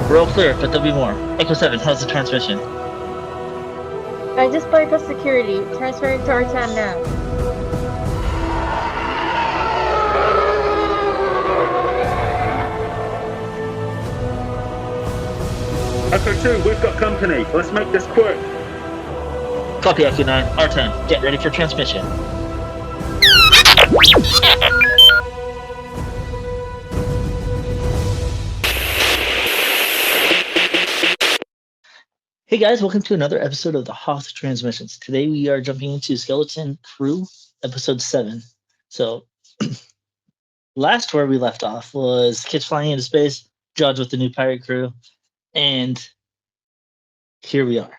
We're all clear, but there'll be more. Echo 7, how's the transmission? I just bypassed security. Transferring to R10 now. Echo 2, we've got company. Let's make this quick. Copy, Echo 9. R10, get ready for transmission. Hey guys, welcome to another episode of the Hoth Transmissions. Today we are jumping into Skeleton Crew, episode 7. So, last where we left off was kids flying into space, Judge with the new pirate crew, and here we are.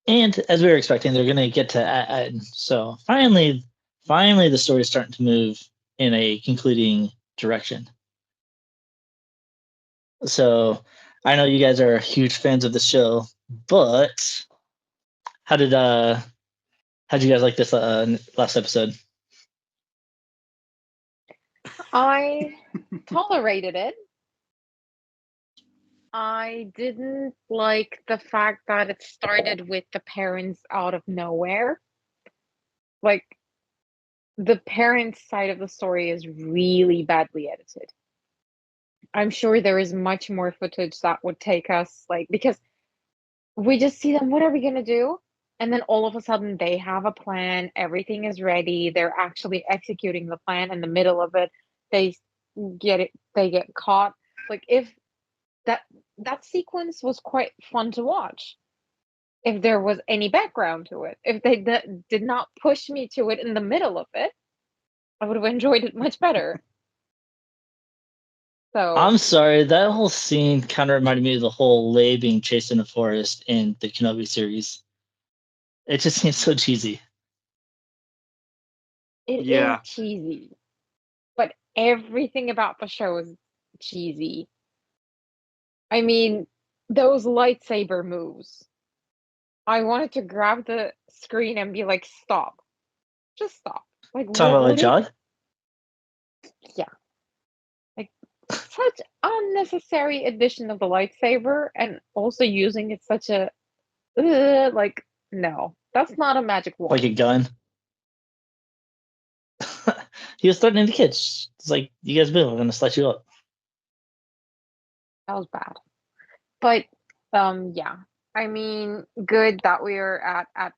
And as we were expecting, they're going to get to Atten. So finally, the story is starting to move in a concluding direction. So I know you guys are huge fans of the show, but how did you guys like this last episode? I tolerated it. I didn't like the fact that it started with the parents out of nowhere. Like, the parents' side of the story is really badly edited. I'm sure there is much more footage that would take us, because we just see them, what are we gonna do? And then all of a sudden they have a plan, everything is ready, they're actually executing the plan. In the middle of it, they get caught. Like, if that sequence was quite fun to watch, if there was any background to it, if they did not push me to it in the middle of it, I would have enjoyed it much better. So I'm sorry, that whole scene kind of reminded me of the whole Lei being chased in the forest in the Kenobi series. It just seems so cheesy. it Yeah. is cheesy, but everything about the show is cheesy. I mean, those lightsaber moves. I wanted to grab the screen and be like, stop. Just stop. Like, Talking about like Jod? Yeah. Like, such unnecessary addition of the lightsaber, and also using it such a no. That's not a magic wand. Like a gun. He was threatening the kids. It's like, you guys been, we're gonna slice you up. That was bad. But yeah. I mean, good that we are at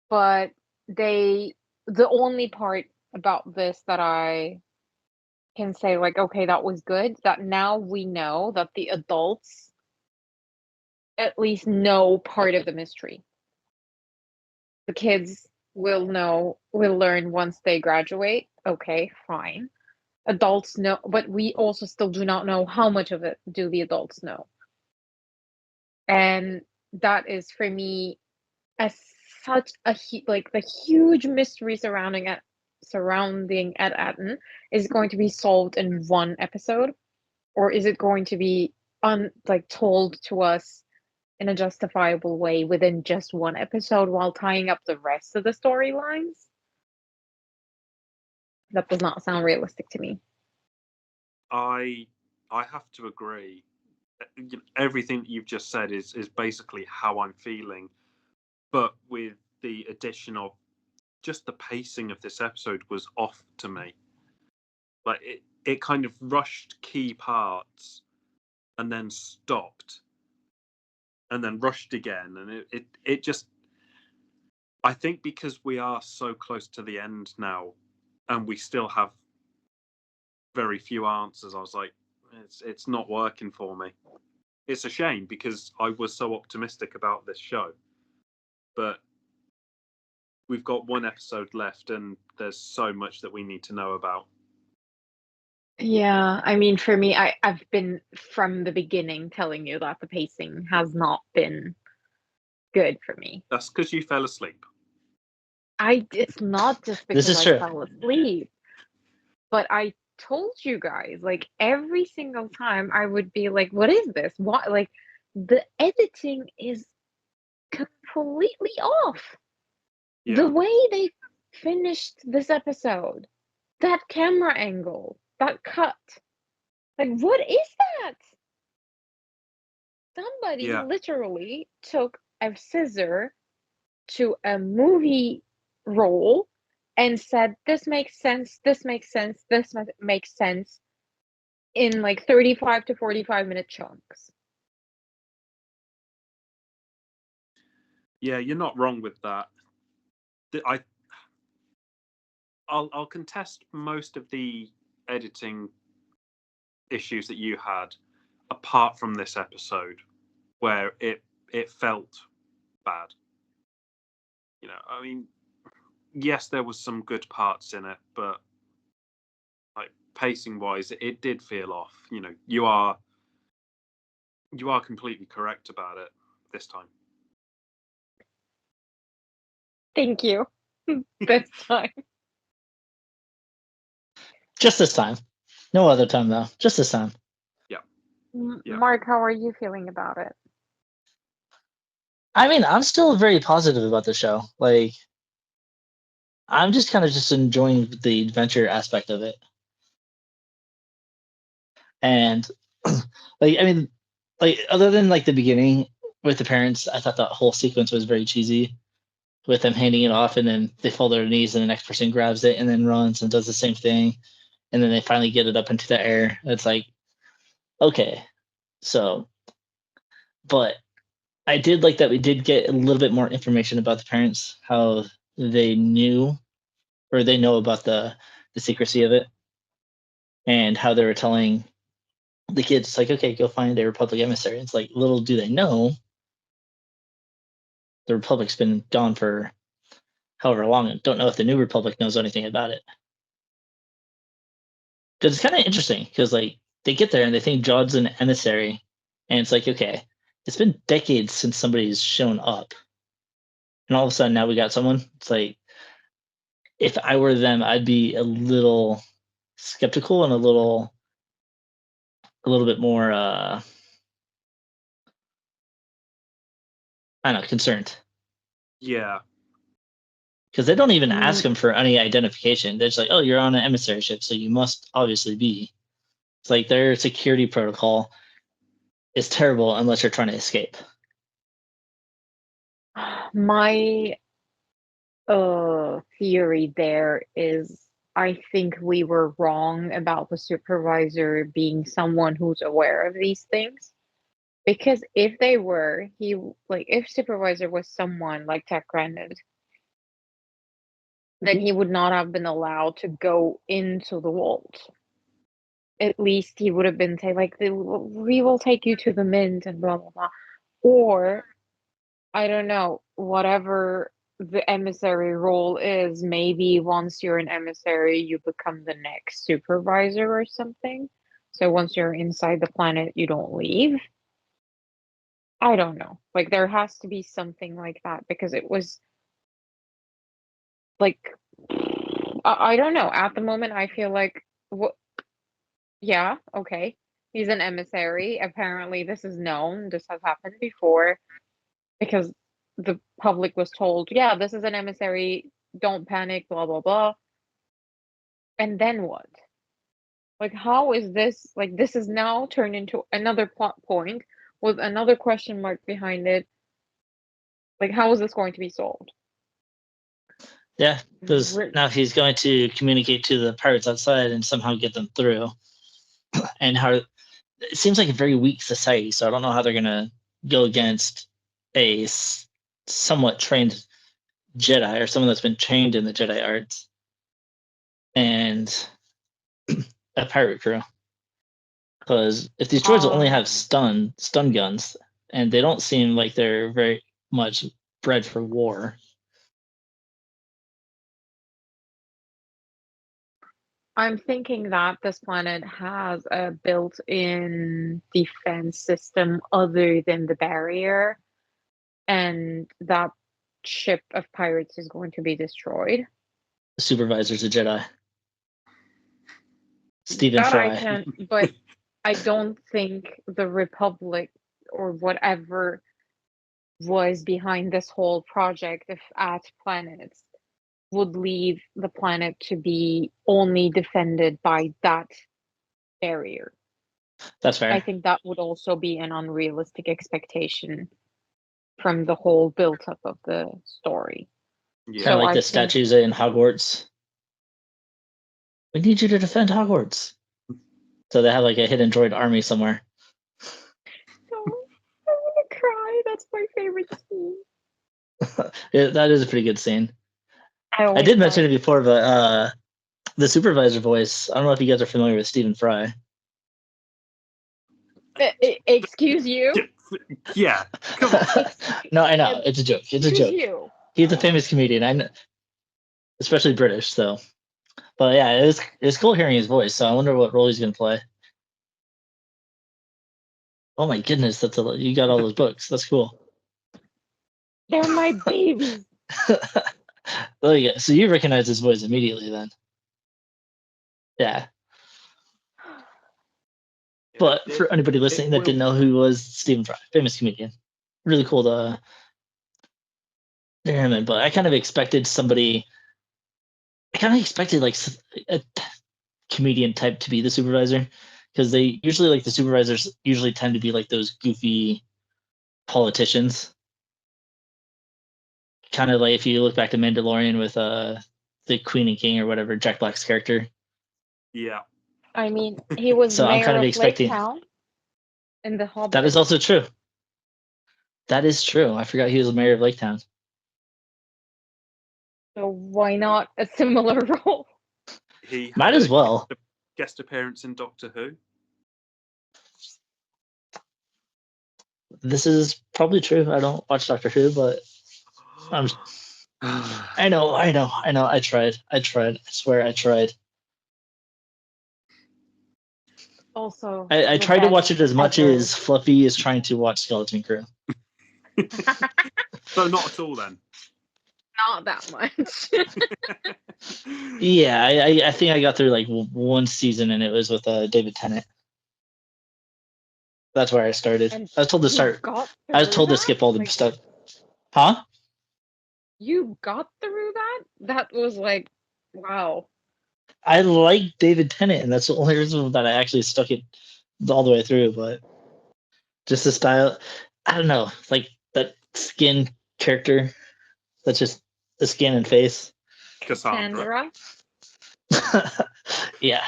but the only part about this that I can say, like, okay, that was good, that now we know that the adults at least know part of the mystery. The kids will learn once they graduate. Okay, fine. Adults know, but we also still do not know how much of it do the adults know. And that is, for me, as such a the huge mystery surrounding Ed Atten is going to be solved in one episode, or is it going to be told to us in a justifiable way within just one episode while tying up the rest of the storylines? That does not sound realistic to me. I have to agree. Everything that you've just said is basically how I'm feeling, but with the addition of just the pacing of this episode was off to me. Like, it kind of rushed key parts and then stopped and then rushed again, and it just, I think because we are so close to the end now and we still have very few answers, I was like, it's not working for me. It's a shame because I was so optimistic about this show, but we've got one episode left and there's so much that we need to know about. Yeah, I mean, for me, I've been from the beginning telling you that the pacing has not been good for me. That's because you fell asleep. It's not just This because is I true. fell asleep, but I told you guys, like, every single time I would be like, what is this? What, like, the editing is completely off. Yeah. The way they finished this episode, that camera angle, that cut, Like, what is that? Somebody Yeah. literally took a scissor to a movie roll and said, this makes sense, this makes sense, this makes sense in like 35 to 45-minute chunks. Yeah, you're not wrong with that. I'll contest most of the editing issues that you had, apart from this episode, where it felt bad. You know, I mean, yes, there was some good parts in it, but like pacing wise, it did feel off. You know, you are completely correct about it this time. Thank you. This time. Just this time. No other time though. Just this time. Yeah. Yeah. Mark, how are you feeling about it? I mean, I'm still very positive about the show. Like, I'm just kind of just enjoying the adventure aspect of it. And like, I mean, like other than like the beginning with the parents, I thought that whole sequence was very cheesy with them handing it off and then they fall to their knees and the next person grabs it and then runs and does the same thing. And then they finally get it up into the air. It's like, okay. So, but I did like that we did get a little bit more information about the parents, how they knew or they know about the secrecy of it and how they were telling the kids like, okay, go find a Republic emissary. It's like little do they know the Republic's been gone for however long and don't know if the new Republic knows anything about it. Because it's kind of interesting because like they get there and they think Jod's an emissary, and it's like, okay, it's been decades since somebody's shown up, and all of a sudden now we got someone. It's like if I were them, I'd be a little skeptical and a little bit more I don't know, concerned. Yeah. Because they don't even ask Mm, him for any identification. They're just like, oh, you're on an emissary ship, so you must obviously be. It's like their security protocol is terrible unless you're trying to escape. My theory there is I think we were wrong about the supervisor being someone who's aware of these things. Because if they were, if supervisor was someone like Tech Granted, then he would not have been allowed to go into the vault. At least he would have been say like, we will take you to the mint and blah blah blah. Or I don't know, whatever the emissary role is, maybe once you're an emissary, you become the next supervisor or something. So once you're inside the planet, you don't leave. I don't know. Like there has to be something like that because it was like I don't know. At the moment, I feel like what? Yeah, okay. He's an emissary. Apparently, this is known. This has happened before because the public was told, yeah, this is an emissary. Don't panic. Blah blah blah. And then what? Like, how is this? Like, this is now turned into another plot point with another question mark behind it. Like, how is this going to be solved? Yeah, because now he's going to communicate to the pirates outside and somehow get them through. And how it seems like a very weak society, so I don't know how they're gonna go against a somewhat trained Jedi or someone that's been trained in the Jedi arts and a pirate crew. Because if these droids only have stun guns and they don't seem like they're very much bred for war. I'm thinking that this planet has a built-in defense system other than the barrier, and that ship of pirates is going to be destroyed. The supervisor's a Jedi. Stephen That I Fry. can, but I don't think the Republic or whatever was behind this whole project of at planets would leave the planet to be only defended by that barrier. That's fair. I think that would also be an unrealistic expectation from the whole build-up of the story. Yeah. Kind of like I the think statues in Hogwarts. We need you to defend Hogwarts. So they have like a hidden droid army somewhere. oh, I want to cry. That's my favorite scene. Yeah, that is a pretty good scene. I I always did mention cry. it before, but the supervisor voice, I don't know if you guys are familiar with Stephen Fry. Excuse you? Yeah, come on. No, I know. It's a joke. It's a Excuse joke. you. He's a famous comedian. I know, especially British, so. But yeah, it's cool hearing his voice, so I wonder what role he's gonna play. Oh my goodness, you got all those books. That's cool. They're my babies. Oh yeah, so you recognize his voice immediately then. Yeah. But for anybody listening that didn't know who was Stephen Fry, famous comedian, really cool to hear him in. But I kind of expected like a comedian type to be the supervisor, because they usually like the supervisors usually tend to be like those goofy politicians. Kind of like if you look back to Mandalorian with the Queen and King or whatever, Jack Black's character. Yeah. I mean, he was So I'm mayor kind of of expecting Lake Town in The Hobbit. that is also true. That is true. I forgot he was the mayor of Lake Town. So why not a similar role? He Might had as well. a guest appearance in Doctor Who. This is probably true. I don't watch Doctor Who, but I know. I tried. I swear I tried. Also, I the tried to watch best it as much ever. as Fluffy is trying to watch Skeleton Crew. So not at all then. Not that much. Yeah, I think I got through like one season, and it was with David Tennant. That's where I started. And I was told to you start. got I was through told to that? skip all the Like, stuff. Huh? you got through that? That was like, wow. I like David Tennant, and that's the only reason that I actually stuck it all the way through. But just the style, I don't know, like that skin character. That's just the skin and face. Cassandra. Yeah,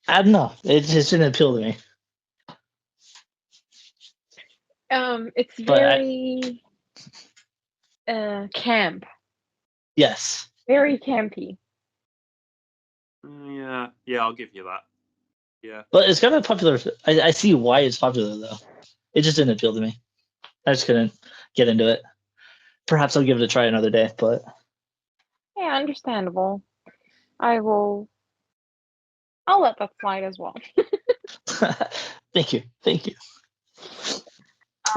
I don't know. It just didn't appeal to me. It's But very camp. yes, Very campy. Yeah, I'll give you that. Yeah. but it's kind of popular. I see why it's popular though. It just didn't appeal to me. I just couldn't get into it. Perhaps I'll give it a try another day, but Yeah, understandable. I'll let that slide as well. thank you.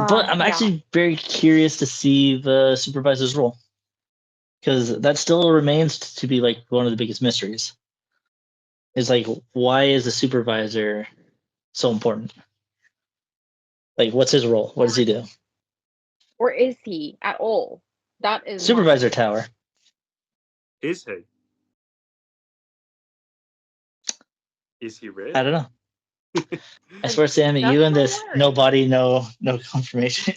But I'm Yeah. actually very curious to see the supervisor's role, because that still remains to be like one of the biggest mysteries. Is like, why is the supervisor so important? Like, what's his role? What does he do? Or is he at all? That is Supervisor tower. Is he? Is he really? I don't know. I swear, Sammy, That's you and my this worry. nobody no confirmation.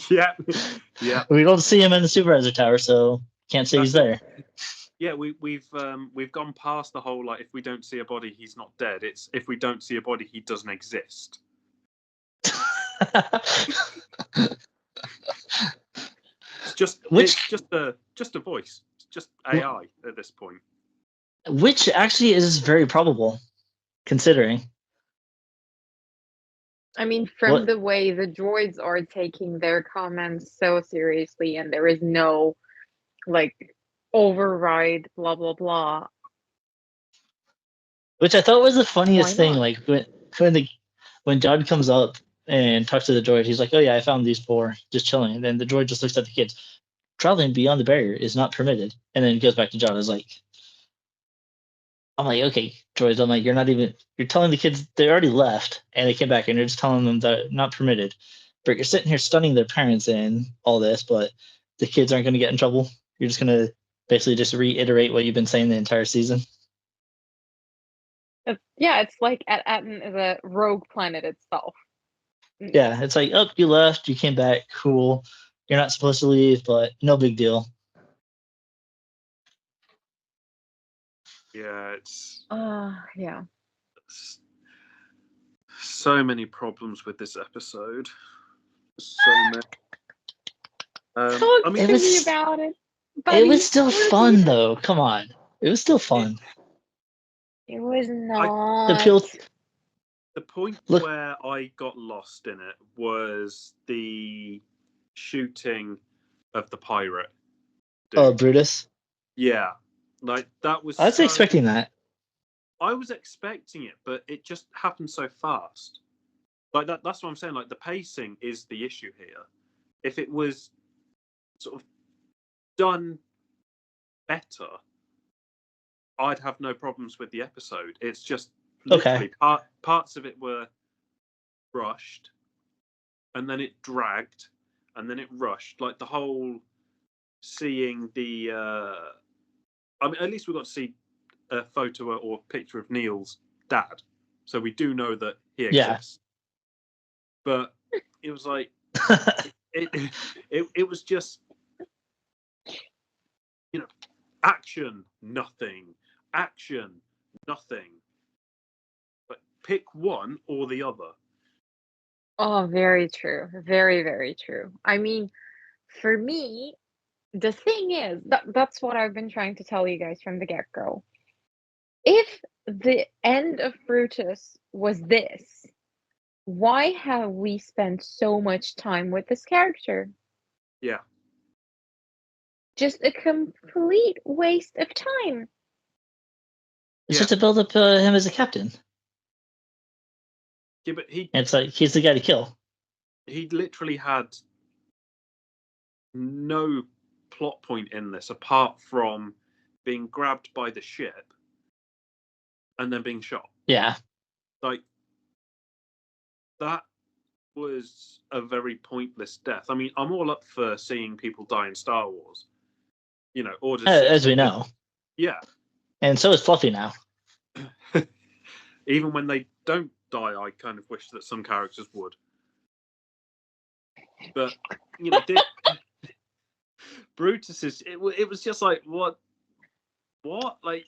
Yeah. We don't see him in the supervisor tower, so can't say he's there. Yeah, we've gone past the whole like if we don't see a body, he's not dead. It's if we don't see a body, he doesn't exist. It's just a voice. It's just AI at this point. Which actually is very probable, considering. I mean, from the way the droids are taking their comments so seriously, and there is no like override, blah blah blah. Which I thought was the funniest Why thing. not? Like when John comes up and talks to the droid, he's like, "Oh yeah, I found these four just chilling." And then the droid just looks at the kids. Traveling beyond the barrier is not permitted. And then it goes back to John. I'm like, okay, droids. I'm like, you're telling the kids they already left and they came back, and you're just telling them that not permitted. But you're sitting here stunning their parents and all this, but the kids aren't going to get in trouble. You're just going to basically just reiterate what you've been saying the entire season. It's like Aten is a rogue planet itself. Yeah, it's like, oh, you left, you came back, cool. You're not supposed to leave, but no big deal. Yeah, it's Yeah. so many problems with this episode. So many. Talk I mean, to It me was about it, it buddy. was still Talk to me fun about though. Come on. It was still fun. it. It was The not. peel the point look where I got lost in it was the shooting of the pirate dude. Brutus. Yeah, like that was I was so. expecting that. I was expecting it, but it just happened so fast. Like that's what I'm saying. Like the pacing is the issue here. If it was sort of done better, I'd have no problems with the episode. It's just Okay. literally parts of it were rushed, and then it dragged, and then it rushed. Like the whole seeing the. I mean, at least we got to see a photo or picture of Neil's dad, so we do know that he Yeah. exists. But it was like it it was just, action nothing, action nothing. But pick one or the other. Oh, very true. Very, very true. I mean, for me, the thing is that's what I've been trying to tell you guys from the get-go. If the end of Brutus was this, why have we spent so much time with this character? Yeah, Just a complete waste of time. It's yeah, just to build up him as a captain. yeah. But And it's like he's the guy to kill. he literally had no plot point in this apart from being grabbed by the ship and then being shot. Yeah. Like that was a very pointless death. I mean, I'm all up for seeing people die in Star Wars. Order As we 66. know. Yeah. And so is Fluffy now. Even when they don't die, I kind of wish that some characters would. But Brutus is. It was just like what? Like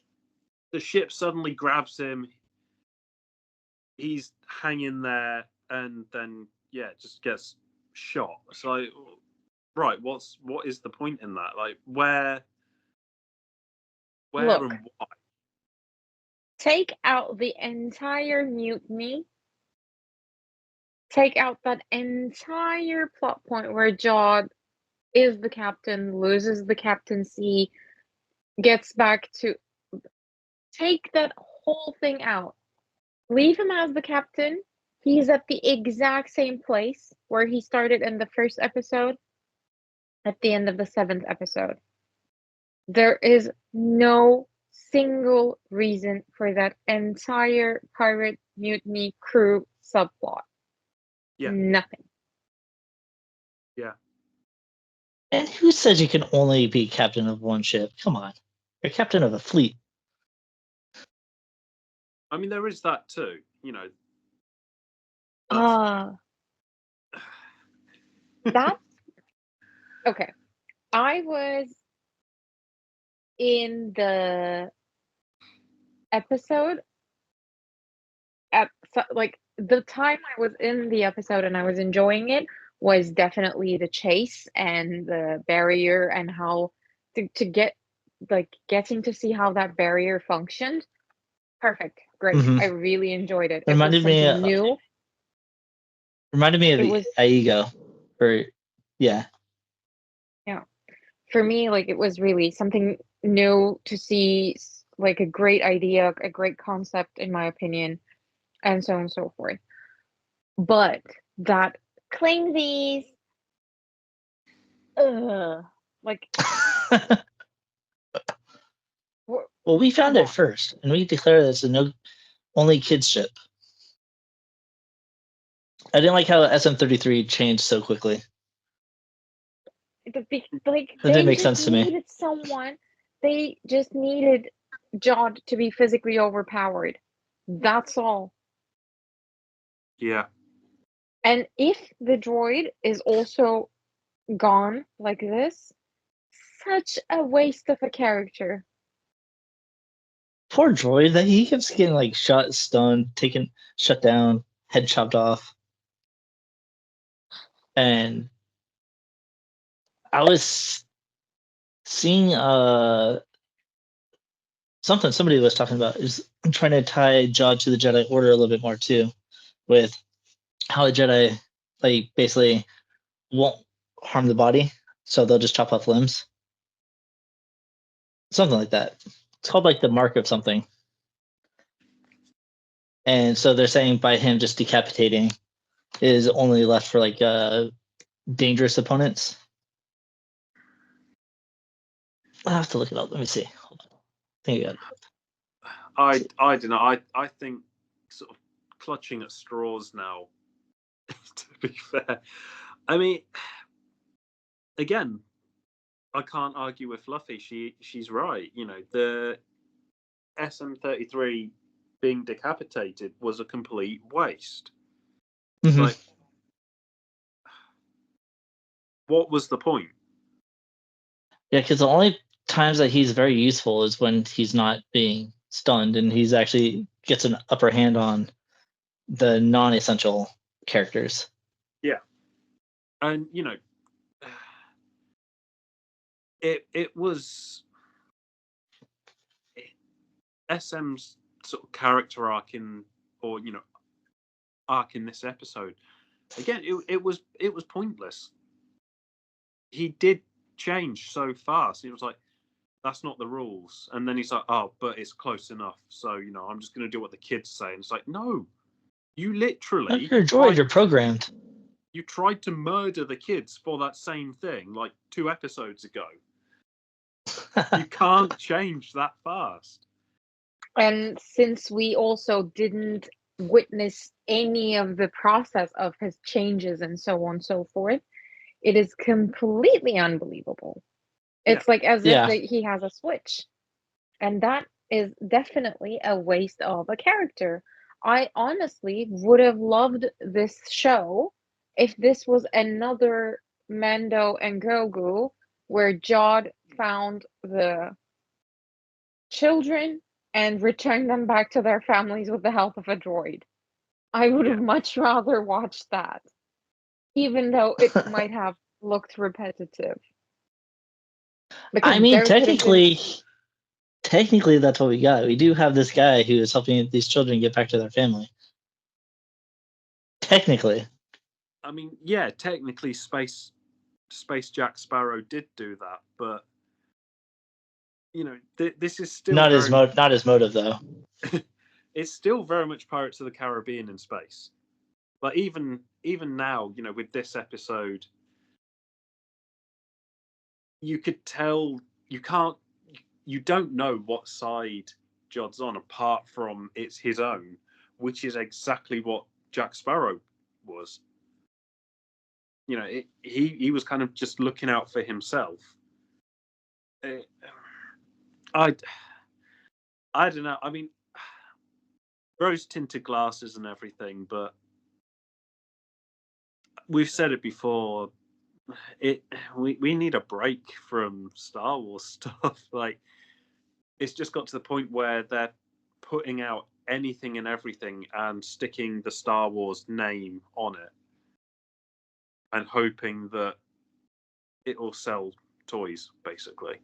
the ship suddenly grabs him. He's hanging there, and then just gets shot. It's like, right, what is the point in that? Like where Look, and why? take out the entire mutiny. Take out that entire plot point where Jod is the captain, loses the captaincy, gets back to. Take that whole thing out. Leave him as the captain. He's at the exact same place where he started in the first episode at the end of the 7th episode. There is no single reason for that entire pirate mutiny crew subplot. Yeah. Nothing. Yeah. And who says you can only be captain of one ship? Come on. You're captain of a fleet. I mean, there is that too. That's okay. I was in the episode at like the time I was in the episode and I was enjoying it was definitely the chase and the barrier and how to get getting to see how that barrier functioned. Perfect. Great. Mm-hmm. I really enjoyed it. It was Reminded me something new. of It the was Aigo. Yeah. For me, like it was really something new to see, like a great idea, a great concept, in my opinion, and so on and so forth. But that Klingsies, like Well, we found come it on. first, and we declared it's a only kids ship. I didn't like how SM-33 changed so quickly. Like That didn't they make just sense to me. needed someone. They just needed Jod to be physically overpowered. That's all. Yeah. And if the droid is also gone like this, such a waste of a character. Poor droid, that he keeps getting like shot, stunned, shut down, head chopped off. And I was seeing something somebody was talking about is trying to tie Jod to the Jedi Order a little bit more too, with how the Jedi like basically won't harm the body, so they'll just chop off limbs. Something like that. It's called like the mark of something. And so they're saying by him just decapitating is only left for like dangerous opponents. I'll have to look it up. Let me see. Hold on. I think I got it. I don't know. I think sort of clutching at straws now. To be fair, I mean, again, I can't argue with Fluffy. She's right. You know, the SM-33 being decapitated was a complete waste. Mhm. Like, what was the point? Yeah, because the only times that he's very useful is when he's not being stunned and he's actually gets an upper hand on the non-essential characters. Yeah, and you know, it was SM's sort of character arc in, or you know, arc in this episode. Again, it was pointless. He did change so fast. It was like, that's not the rules. And then he's like, oh, but it's close enough. So, you know, I'm just going to do what the kids say. And it's like, no, you literally You're a droid, you're programmed. You tried to murder the kids for that same thing like 2 episodes ago. You can't change that fast. And since we also didn't witness any of the process of his changes and so on and so forth, it is completely unbelievable. It's like as if he has a switch. And that is definitely a waste of a character. I honestly would have loved this show if this was another Mando and Grogu where Jod found the children and returned them back to their families with the help of a droid. I would have much rather watched that, even though it might have looked repetitive. I mean, technically that's what we got. We do have this guy who is helping these children get back to their family. Technically. I mean, yeah, technically Space Jack Sparrow did do that, but you know, this is still not his motive though. It's still very much Pirates of the Caribbean in space. Like even now, you know, with this episode, you could tell you don't know what side Jod's on apart from it's his own, which is exactly what Jack Sparrow was. You know, he was kind of just looking out for himself. I don't know. I mean, rose tinted glasses and everything, but we've said it before. We need a break from Star Wars stuff. Like, it's just got to the point where they're putting out anything and everything and sticking the Star Wars name on it and hoping that it will sell toys, basically.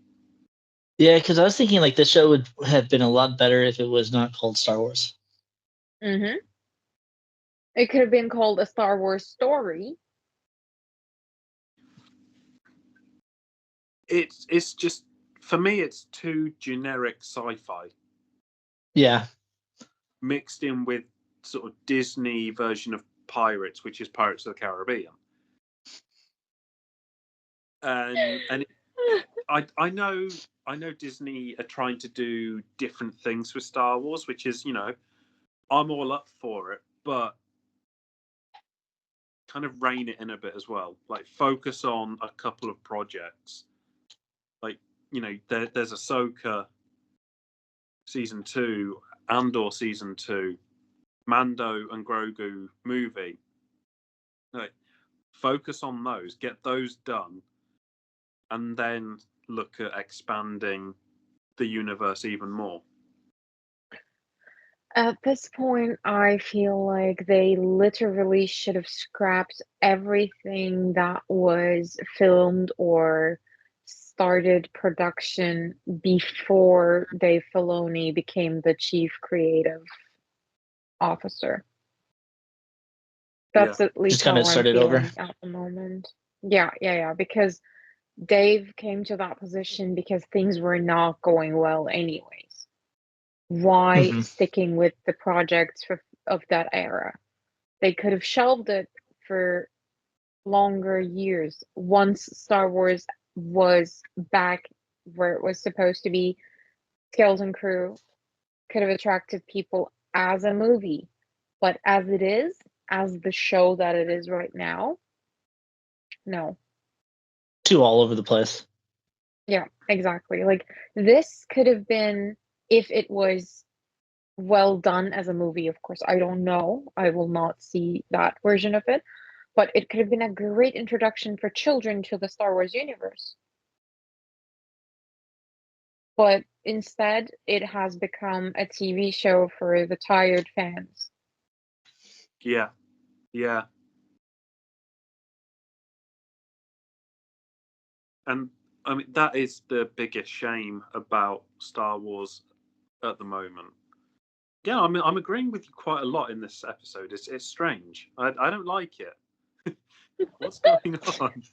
Yeah, because I was thinking like this show would have been a lot better if it was not called Star Wars. Mm-hmm. It could have been called A Star Wars Story. It's just, for me, it's too generic sci-fi. Yeah. Mixed in with sort of Disney version of Pirates, which is Pirates of the Caribbean. And I know Disney are trying to do different things with Star Wars, which is, you know, I'm all up for it, but kind of rein it in a bit as well. Like, focus on a couple of projects. Like, you know, there's Ahsoka season 2, Andor season 2, Mando and Grogu movie. Like, focus on those, get those done, and then look at expanding the universe even more. At this point, I feel like they literally should have scrapped everything that was filmed or started production before Dave Filoni became the chief creative officer. That's at Just least kind how of I'm started over. feeling at the moment. Yeah, because Dave came to that position because things were not going well anyways. Why Mhm. sticking with the projects of that era? They could have shelved it for longer years once Star Wars was back where it was supposed to be. Skeleton Crew could have attracted people as a movie, but as it is, as the show that it is right now, no. Too all over the place. Yeah, exactly. Like this could have been, if it was well done as a movie, of course. I don't know. I will not see that version of it, but it could have been a great introduction for children to the Star Wars universe. But instead, it has become a TV show for the tired fans. Yeah. And I mean, that is the biggest shame about Star Wars at the moment. Yeah, I mean, I'm agreeing with you quite a lot in this episode. It's strange. I don't like it. What's going on?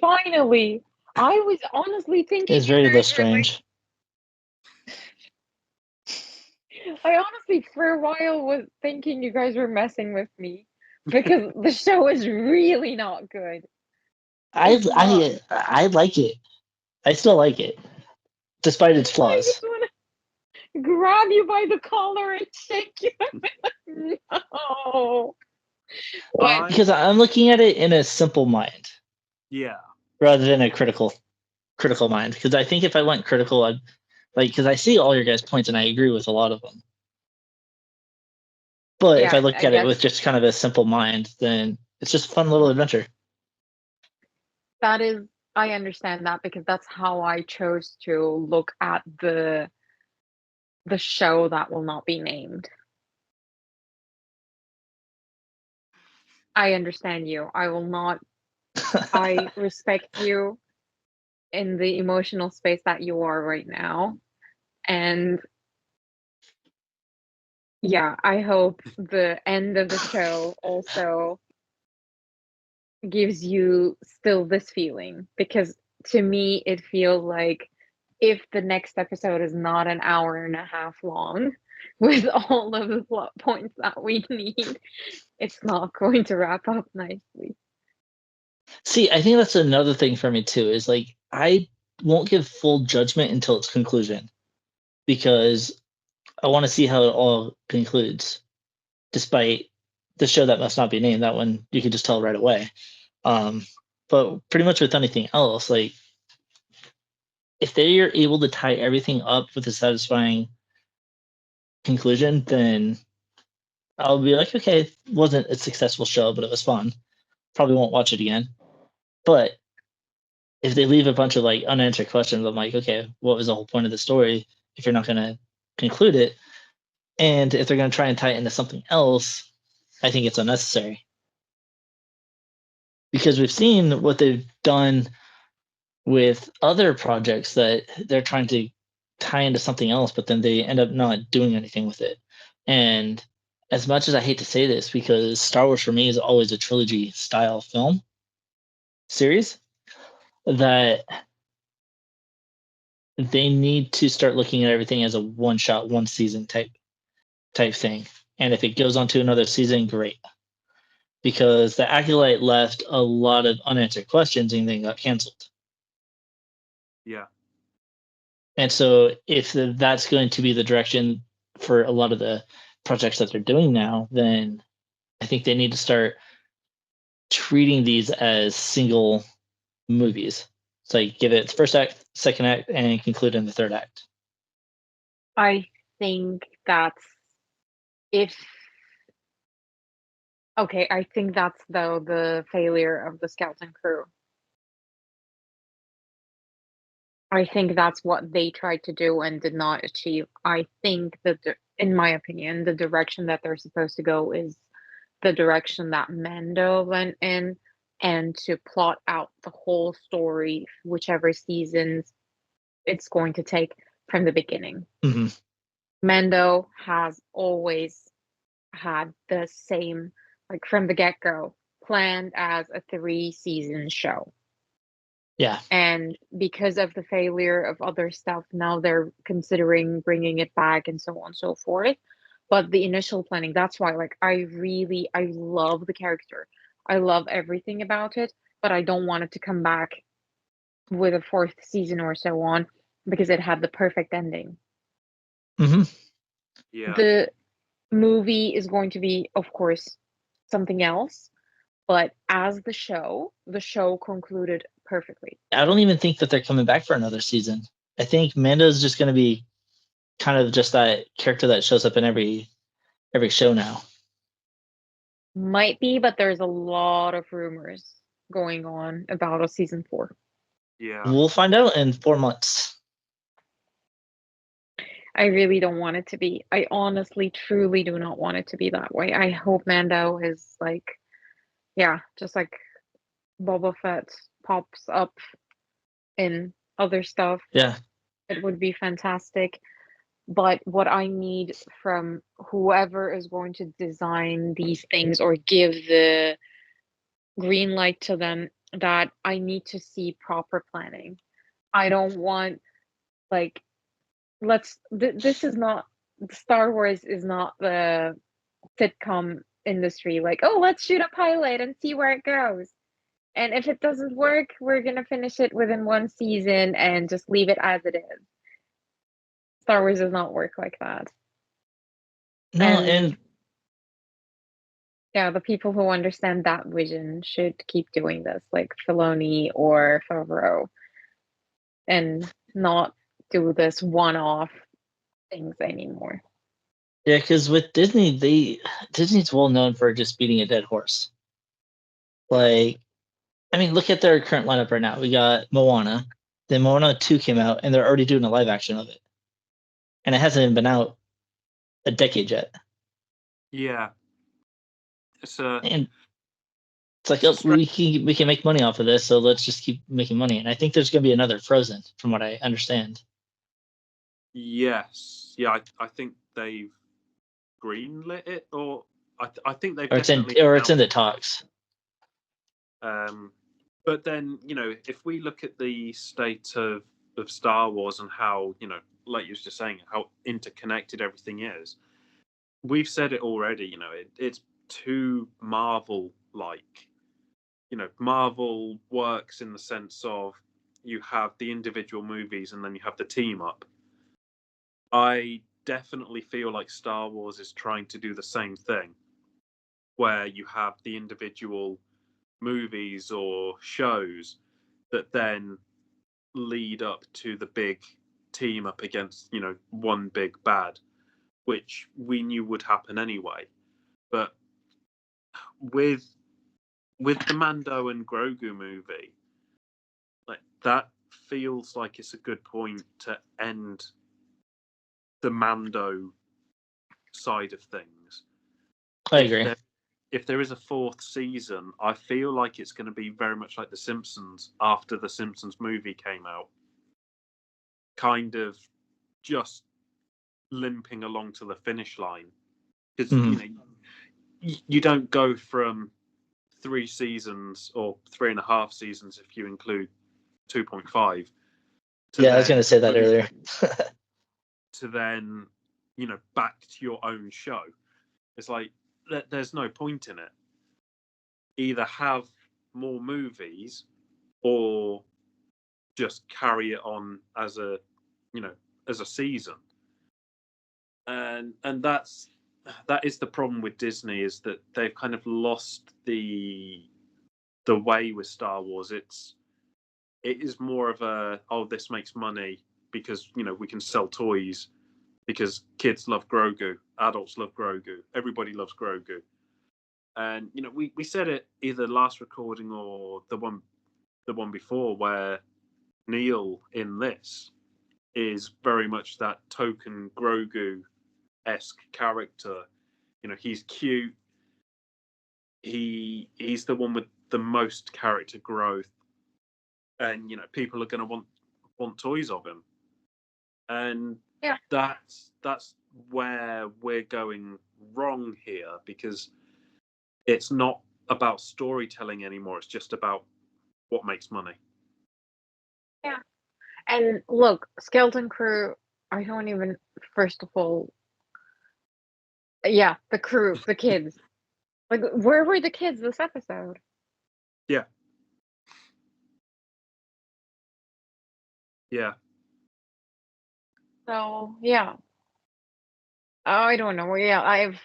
Finally, I was honestly thinking It's you very guys were like, strange. I honestly for a while was thinking you guys were messing with me because the show is really not good. It's not. I like it. I still like it, despite its I just flaws. want to grab you by the collar and shake you. No. But Because I'm looking at it in a simple mind Yeah, rather than a critical mind. Because I think if I went critical, I'd because I see all your guys' points and I agree with a lot of them. But if I yeah, look I at it guess with just kind of a simple mind, then it's just a fun little adventure. that is, I understand that because that's how I chose to look at the show that will not be named. I understand you. I will not. I respect you in the emotional space that you are right now. And yeah, I hope the end of the show also gives you still this feeling because to me it feels like if the next episode is not an hour and a half long with all of the plot points that we need, it's not going to wrap up nicely. See, I think that's another thing for me too. Is I won't give full judgment until its conclusion because I want to see how it all concludes. Despite the show that must not be named, that one you could just tell right away. But pretty much with anything else, if they are able to tie everything up with a satisfying conclusion, then I'll be like, okay, it wasn't a successful show, but it was fun. Probably won't watch it again. But if they leave a bunch of unanswered questions, I'm like, okay, what was the whole point of the story if you're not going to conclude it? And if they're going to try and tie it into something else, I think it's unnecessary because we've seen what they've done with other projects that they're trying to tie into something else, but then they end up not doing anything with it. And as much as I hate to say this, because Star Wars for me is always a trilogy style film series, that they need to start looking at everything as a one shot, one season type thing. And if it goes on to another season, great. Because the Acolyte left a lot of unanswered questions and then got canceled. yeah, And so if that's going to be the direction for a lot of the projects that they're doing now, then I think they need to start treating these as single movies. So you give it its first act, second act, and conclude in the third act. I think that's if okay, I think that's though the failure of the skeleton crew. I think that's what they tried to do and did not achieve. I think that, in my opinion, the direction that they're supposed to go is the direction that Mando went in, and to plot out the whole story, whichever seasons it's going to take from the beginning. Hmm. Mando has always had the same, like from the get go, planned as a 3-season show. Yeah. And because of the failure of other stuff, now they're considering bringing it back and so on and so forth. But the initial planning, that's why, like, I love the character. I love everything about it, but I don't want it to come back with a 4th season or so on because it had the perfect ending. Hmm. Yeah. The movie is going to be, of course, something else, but as the show concluded perfectly. I don't even think that they're coming back for another season. I think Mando's just going to be kind of just that character that shows up in every show now. Might be, but there's a lot of rumors going on about a season 4. Yeah. We'll find out in 4 months. I really don't want it to be. I honestly, truly do not want it to be that way. I hope Mando is like, yeah, just like Boba Fett pops up in other stuff. Yeah. It would be fantastic. But what I need from whoever is going to design these things or give the green light to them, that I need to see proper planning. I don't want, like, this is not, Star Wars is not the sitcom industry, like, oh, let's shoot a pilot and see where it goes. And if it doesn't work, we're gonna finish it within 1 season and just leave it as it is. Star Wars does not work like that. No, and yeah, the people who understand that vision should keep doing this, like Filoni or Favreau, and not do this one-off things anymore. yeah, because with Disney, Disney's well known for just beating a dead horse. Like, I mean, look at their current lineup right now. We got Moana. Then Moana 2 came out, and they're already doing a live action of it. And it hasn't even been out a decade yet. Yeah. It's And it's like, oh, we can make money off of this, so let's just keep making money. And I think there's going to be another Frozen, from what I understand. Yes. Yeah, I think they've greenlit it, or I think they've It's definitely in the talks. But then, if we look at the state of Star Wars and how, like you was just saying, how interconnected everything is, we've said it already, it's too Marvel-like. Marvel works in the sense of you have the individual movies and then you have the team up. I definitely feel like Star Wars is trying to do the same thing, where you have the individual movies or shows that then lead up to the big team up against, one big bad, which we knew would happen anyway. But with the Mando and Grogu movie, like, that feels like it's a good point to end the Mando side of things. I agree. If there is a 4th season, I feel like it's going to be very much like The Simpsons after the Simpsons movie came out. Kind of just limping along to the finish line. Because, you don't go from 3 seasons or 3.5 seasons if you include 2.5. Yeah, I was going to say that earlier. To then, back to your own show. It's like, there's no point in it. Either have more movies or just carry it on as a season. And that is the problem with Disney, is that they've kind of lost the way with Star Wars. It is more of a, oh, this makes money because we can sell toys because kids love Grogu, adults love Grogu, everybody loves Grogu. And we said it either last recording or the one before, where Neil in this is very much that token Grogu-esque character. He's cute. He's the one with the most character growth, and people are going to want toys of him. And yeah, that's where we're going wrong here, because it's not about storytelling anymore. It's just about what makes money. yeah. And look, Skeleton Crew, I don't even, first of all, yeah, the crew, the kids. Like, where were the kids this episode? Yeah. Yeah. So, yeah. I don't know. Yeah, I've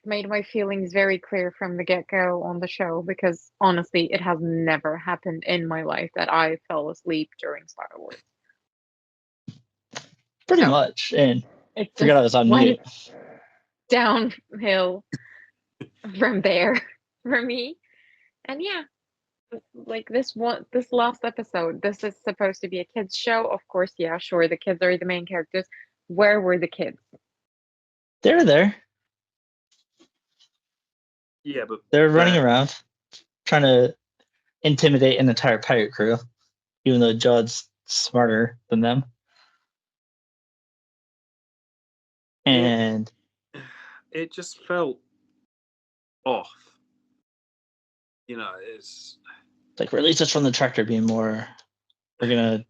made my feelings very clear from the get-go on the show, because honestly, it has never happened in my life that I fell asleep during Star Wars. Pretty So, much. And it forgot I just was on went mute. downhill from there for me. And yeah, like this last episode, this is supposed to be a kids show. Of course, yeah, sure, the kids are the main characters. Where were the kids? They're there. Yeah, but They're running around trying to intimidate an entire pirate crew, even though Jod's smarter than them. And it just felt off. It's like, release us from the tractor beam, or we're gonna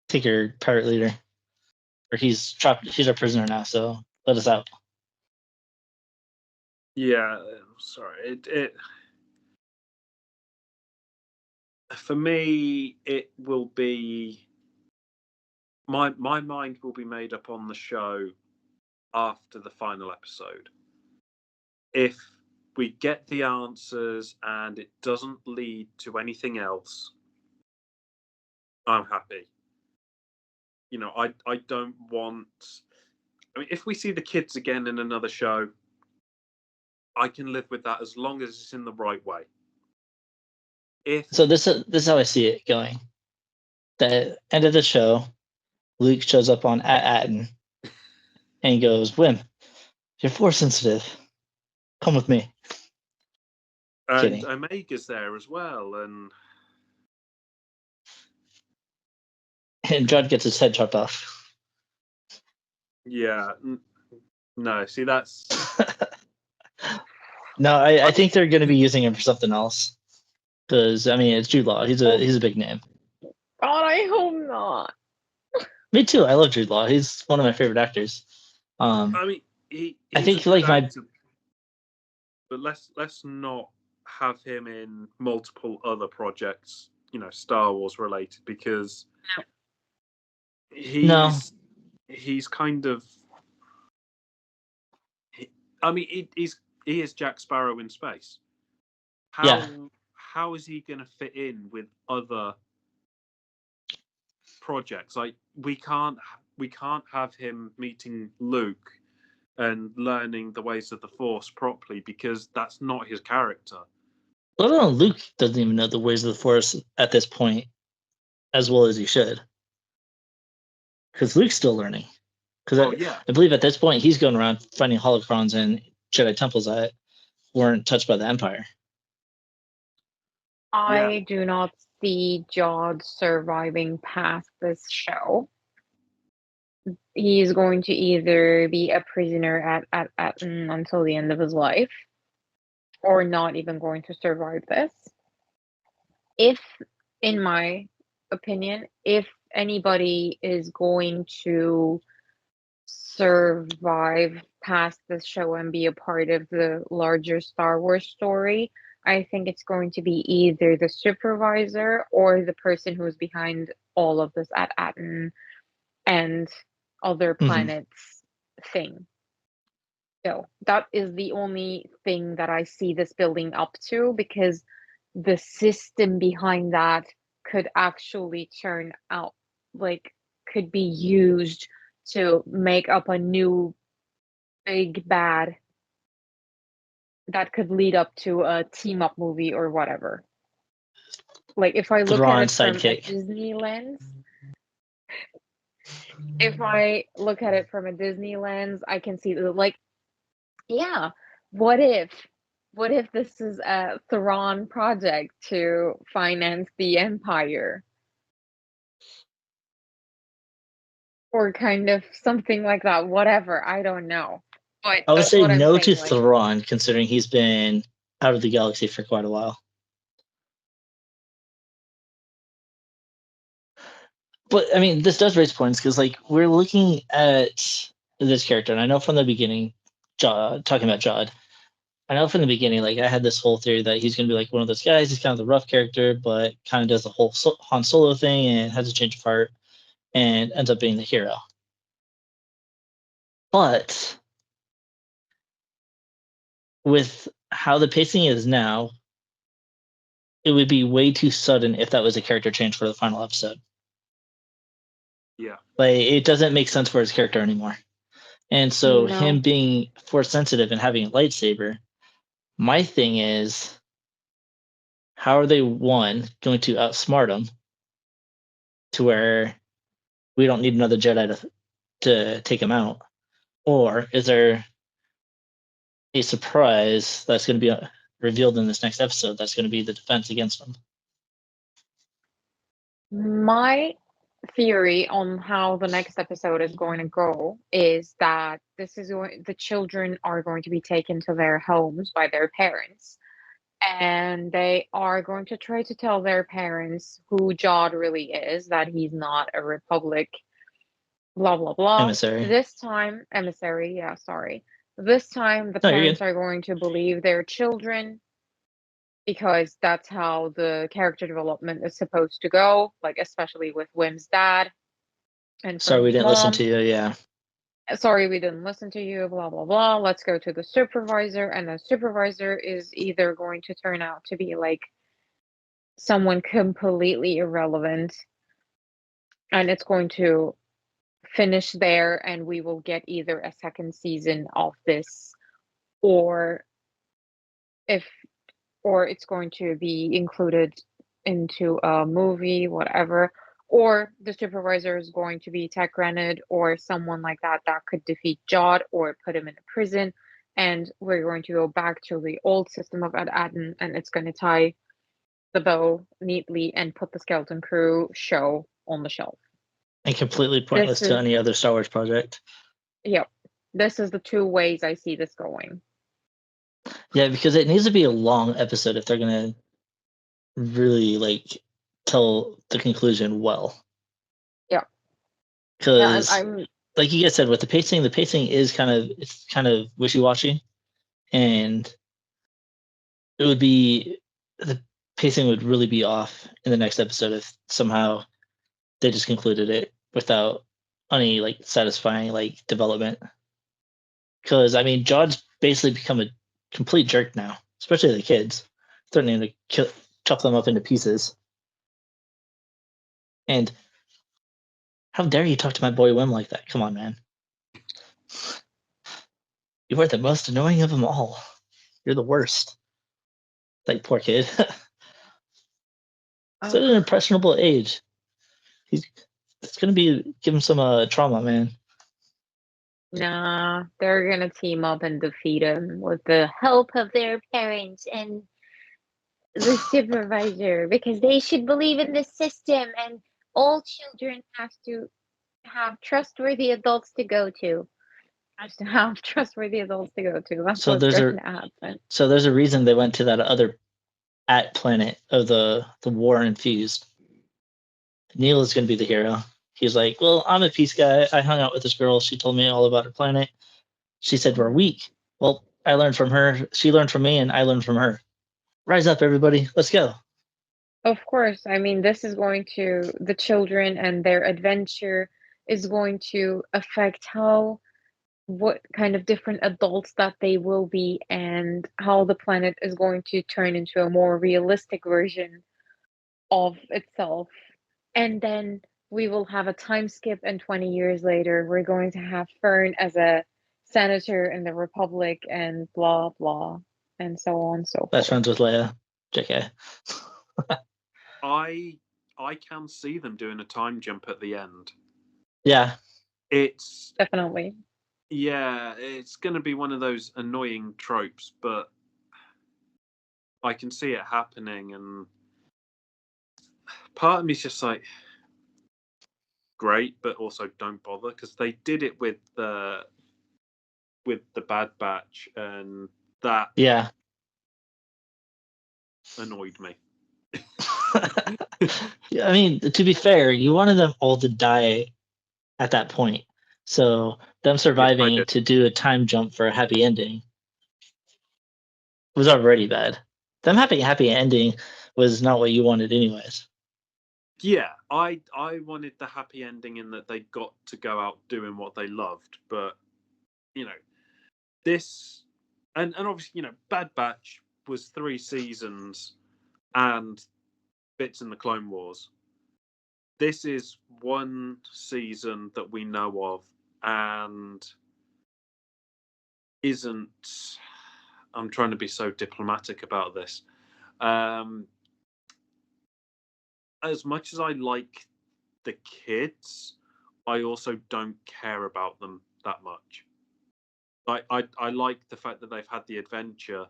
take your pirate leader. Or he's trapped. He's our prisoner now, so let us out. yeah. Sorry. It for me, it will be my mind will be made up on the show after the final episode. If we get the answers and it doesn't lead to anything else, I'm happy. I don't want. I mean, if we see the kids again in another show, I can live with that as long as it's in the right way. So this is how I see it going. The end of the show, Luke shows up on Atten and he goes, "Wim, you're force sensitive. Come with me." And Kidding. Omega's there as well, and Jod gets his head chopped off. yeah, no. See, that's No, I think they're going to be using him for something else. Because I mean, it's Jude Law. He's a big name. God, I hope not. Me too. I love Jude Law. He's one of my favorite actors. I mean, I think a like good my actor, but let's not have him in multiple other projects, Star Wars related, because no. he's kind of. I mean, he is Jack Sparrow in space. How is he going to fit in with other projects? Like, we can't have him meeting Luke and learning the ways of the Force properly, because that's not his character. Let alone Luke doesn't even know the ways of the Force at this point as well as he should. Because Luke's still learning. Because I believe at this point he's going around finding holocrons and Jedi temples that weren't touched by the Empire. I do not see Jod surviving past this show. He's going to either be a prisoner at until the end of his life, or not even going to survive this. If, in my opinion, if anybody is going to survive past this show and be a part of the larger Star Wars story, I think it's going to be either the supervisor or the person who's behind all of this at Atten and other planets thing. So that is the only thing that I see this building up to, because the system behind that could actually turn out, like, could be used to make up a new big bad that could lead up to a team up movie or whatever. Like if I look at Thrawn it from a sidekick. Disney lens, if I look at it from a Disney lens, I can see that, like, yeah, what if this is a Thrawn project to finance the Empire? Or kind of something like that, whatever, I don't know. But I would that's say what I'm no to saying, like, Thrawn, considering he's been out of the galaxy for quite a while. But I mean, this does raise points because, like, we're looking at this character, and I know from the beginning, talking about Jod, I know from the beginning, like, I had this whole theory that he's going to be like one of those guys. He's kind of the rough character, but kind of does the whole Han Solo thing and has a change of heart and ends up being the hero. But with how the pacing is now, it would be way too sudden if that was a character change for the final episode. Yeah. Like, it doesn't make sense for his character anymore. And so no. him being force sensitive and having a lightsaber, my thing is, how are they, one, going to outsmart him to where we don't need another Jedi to take him out? Or is there a surprise that's going to be revealed in this next episode that's going to be the defense against him? My theory on how the next episode is going to go is that the children are going to be taken to their homes by their parents, and they are going to try to tell their parents who Jod really is, that he's not a Republic, blah blah blah. Emissary. This time, emissary, yeah, sorry. This time the No, you're parents good. are going to believe their children because that's how the character development is supposed to go, like especially with Wim's dad and Sorry, from we his didn't listen mom. to you. Yeah. Sorry, we didn't listen to you, blah blah blah. Let's go to the supervisor, and the supervisor is either going to turn out to be like someone completely irrelevant, and it's going to finish there, and we will get either a second season of this, or if or it's going to be included into a movie, whatever, or the supervisor is going to be Tech Granite or someone like that that could defeat Jod or put him in a prison, and we're going to go back to the old system of Ad-Aden, and it's going to tie the bow neatly and put the Skeleton Crew show on the shelf. And completely This pointless to is, any other Star Wars project. yep, this is the two ways I see this going. Yeah, because it needs to be a long episode if they're going to really, like, tell the conclusion well. Yeah. Because, I'm like you guys said, with the pacing is kind of wishy-washy, and the pacing would really be off in the next episode if somehow they just concluded it without any, like, satisfying, like, development. Because I mean, Jod's basically become a complete jerk now, especially the kids, threatening to chop them up into pieces. And how dare you talk to my boy Wim like that? Come on, man. You are the most annoying of them all. You're the worst. Like, poor kid. Still at an impressionable age. It's gonna give him some trauma, man. Nah, they're gonna team up and defeat him with the help of their parents and the supervisor, because they should believe in the system, and all children have to have trustworthy adults to go to. Has to have trustworthy adults to go to. That's So what's there's going a to happen. so there's a reason they went to that other planet of the war infused. Neil is gonna be the hero. He's like, well, I'm a peace guy. I hung out with this girl. She told me all about her planet. She said we're weak. Well, I learned from her. She learned from me, and I learned from her. Rise up, everybody. Let's go. Of course, I mean, this is going to, the children and their adventure is going to affect what kind of different adults that they will be, and how the planet is going to turn into a more realistic version of itself. And then we will have a time skip, and 20 years later, we're going to have Fern as a senator in the Republic, and blah, blah, and so on and so Best forth. friends with Leia. JK. I can see them doing a time jump at the end. Yeah. It's Definitely. yeah, it's going to be one of those annoying tropes, but I can see it happening, and part of me's just like, great, but also don't bother, because they did it with the Bad Batch, and that Yeah. annoyed me. I mean, to be fair, you wanted them all to die at that point. So them surviving did. to do a time jump for a happy ending was already bad. Them happy ending was not what you wanted anyways. Yeah, I wanted the happy ending in that they got to go out doing what they loved, but this and obviously Bad Batch was 3 seasons and bits in the Clone Wars. This is 1 season that we know of and isn't. I'm trying to be so diplomatic about this. As much as I like the kids, I also don't care about them that much. I like the fact that they've had the adventure,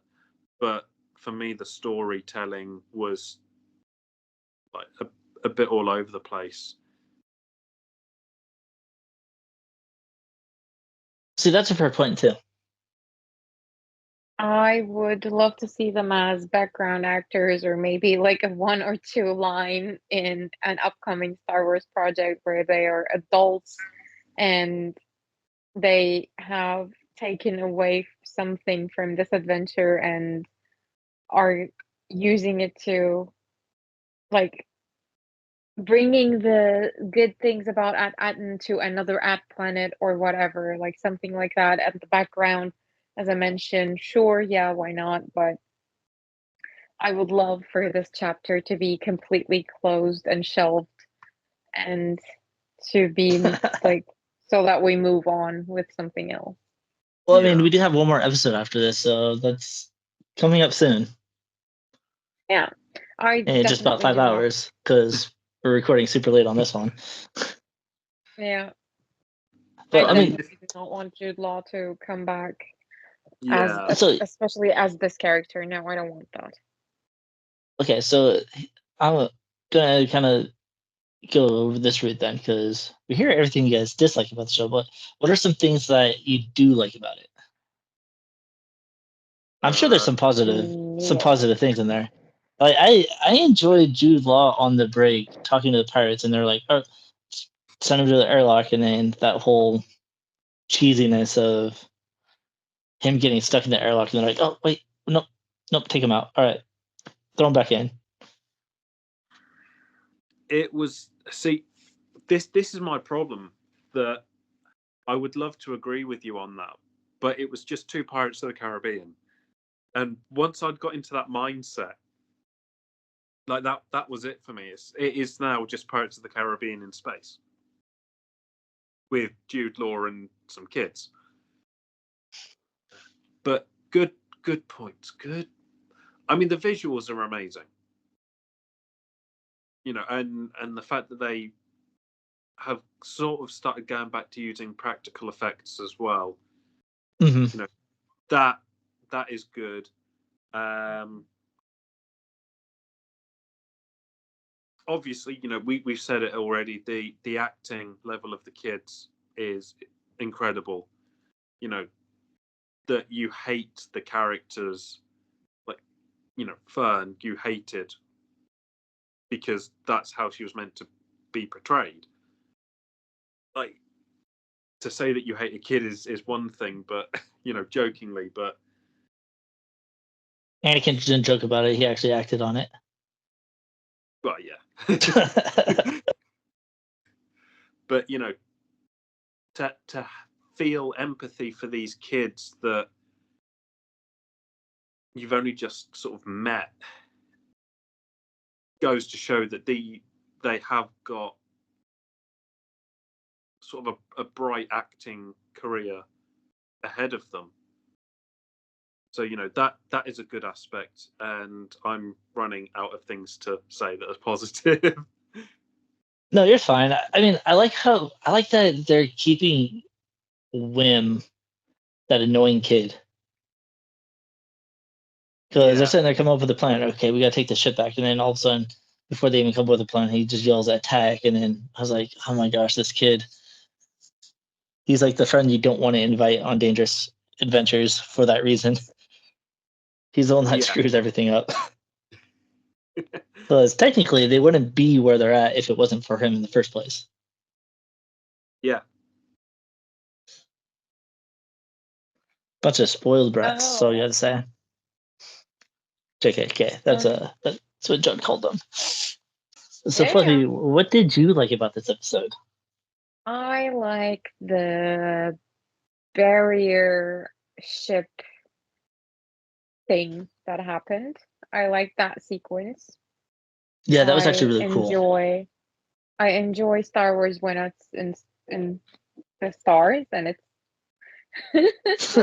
but for me the storytelling was like a bit all over the place. See, that's a fair point too. I would love to see them as background actors, or maybe like a 1 or 2 line in an upcoming Star Wars project where they are adults and they have taken away something from this adventure and are using it to, like, bringing the good things about Atten to another planet or whatever, like something like that at the background. As I mentioned, sure, yeah, why not? But I would love for this chapter to be completely closed and shelved, and to be like, so that we move on with something else. Well, I mean, Yeah, we do have one more episode after this, so that's coming up soon. Yeah, I In just about definitely 5 do not. hours, because we're recording super late on this one. Yeah, I But I mean, definitely do not want Jude Law to come back as, yeah, so especially as this character. No, I don't want that. okay, so I'm gonna kind of go over this route then, because we hear everything you guys dislike about the show, but what are some things that you do like about it? I'm sure there's uh, some Yeah. positive things in there. Like I enjoyed Jude Law on the break talking to the pirates, and they're like, "Oh, send him to the airlock," and then that whole cheesiness of him getting stuck in the airlock, and they're like, "Oh wait, nope, nope, take him out. All right, throw him back in." it was. See, this is my problem. That I would love to agree with you on that, but it was just 2 Pirates of the Caribbean, and once I'd got into that mindset, like that was it for me. It is now just Pirates of the Caribbean in space with Jude Law and some kids. But good points. Good. I mean, the visuals are amazing. And the fact that they have sort of started going back to using practical effects as well. Mm-hmm. You know, that that is good. Obviously, we've said it already. The acting level of the kids is incredible. You know that you hate the characters, like Fern. You hated because that's how she was meant to be portrayed. Like, to say that you hate a kid is one thing, but jokingly, but Anakin didn't joke about it; he actually acted on it. well, yeah. But to feel empathy for these kids that you've only just sort of met goes to show that they have got sort of a bright acting career ahead of them. So that is a good aspect, and I'm running out of things to say that are positive. No, you're fine. I mean, I like that they're keeping Wim, that annoying kid, because they're sitting there coming up with a plan. Okay, we gotta take the ship back, and then all of a sudden, before they even come up with a plan, he just yells attack, and then I was like, oh my gosh, this kid. He's like the friend you don't want to invite on dangerous adventures for that reason. He's the one that screws everything up. Because technically, they wouldn't be where they're at if it wasn't for him in the first place. Yeah. Bunch of spoiled brats. So you have to say. JK. That's what John called them. So, Fluffy, what did you like about this episode? I like the barrier ship thing that happened. I like that sequence. Yeah, that was actually really cool. I enjoy Star Wars when it's in the stars, and it's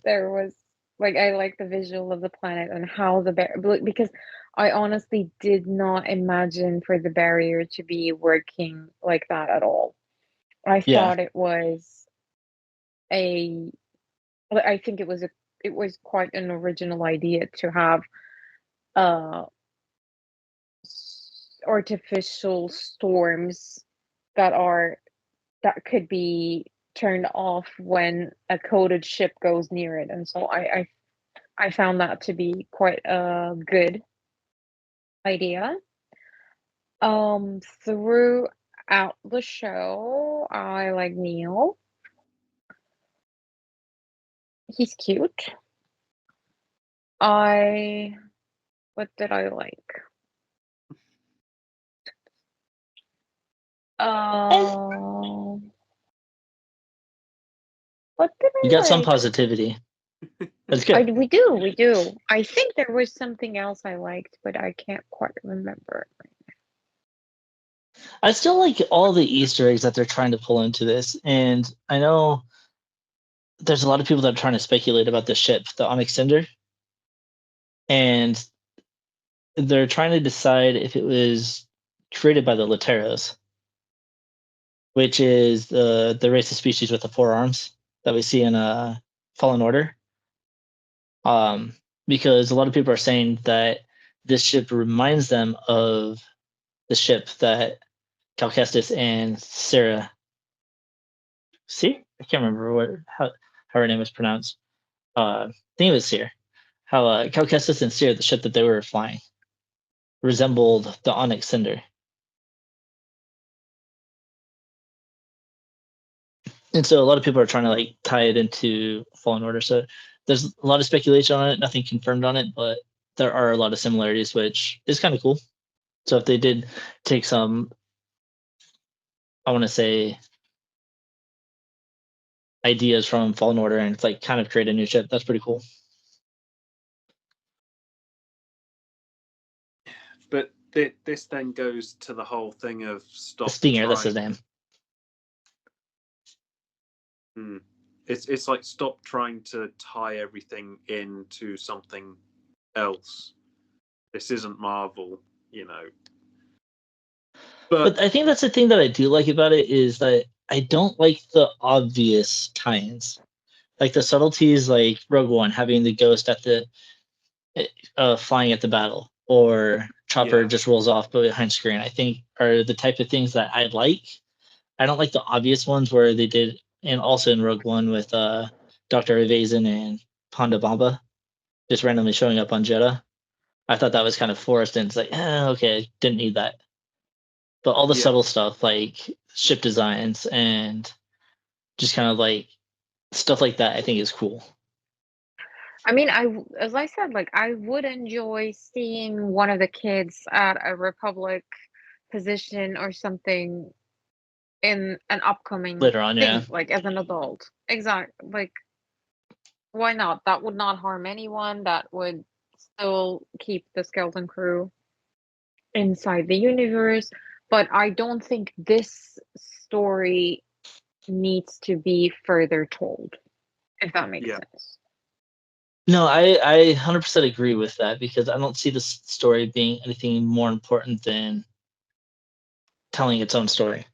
there was like, I like the visual of the planet and how because I honestly did not imagine for the barrier to be working like that at all. I thought it was I think it was quite an original idea to have artificial storms that could be turned off when a coated ship goes near it, and so I found that to be quite a good idea. Throughout the show, I like Neil. He's cute. What did I like? What did I You got like? some positivity. That's good. We do. I think there was something else I liked, but I can't quite remember. I still like all the Easter eggs that they're trying to pull into this, and I know there's a lot of people that are trying to speculate about the ship, the Onyx Cinder, and they're trying to decide if it was created by the Lateros, which is the race of species with the four arms that we see in Fallen Order. Because a lot of people are saying that this ship reminds them of the ship that Cal Kestis and Sarah. See, I can't remember how her name was pronounced. I think it was Seer. How Cal Kestis and Seer, the ship that they were flying, resembled the Onyx Cinder. And so a lot of people are trying to like tie it into Fallen Order. So there's a lot of speculation on it, nothing confirmed on it, but there are a lot of similarities, which is kind of cool. So if they did take some, I want to say, ideas from Fallen Order and like kind of create a new ship, that's pretty cool. But this then goes to the whole thing of stop. Stinger, that's his name. It's like stop trying to tie everything into something else. This isn't Marvel, But I think that's the thing that I do like about it is that I don't like the obvious tie-ins, like the subtleties, like Rogue One having the ghost at the flying at the battle, or Chopper just rolls off behind screen. I think are the type of things that I like. I don't like the obvious ones where they did, and also in Rogue One with Dr. Evazan and Ponda Bamba just randomly showing up on Jeddah. I thought that was kind of forced, and it's like, okay, didn't need that. But all the subtle stuff, like ship designs and just kind of like stuff like that, I think is cool. I mean, as I said, like I would enjoy seeing one of the kids at a Republic position or something in an upcoming later on, thing, like as an adult. Exactly. Like, why not? That would not harm anyone. That would still keep the skeleton crew inside the universe. But I don't think this story needs to be further told, if that makes Yeah. sense. No, I 100% agree with that, because I don't see this story being anything more important than telling its own story.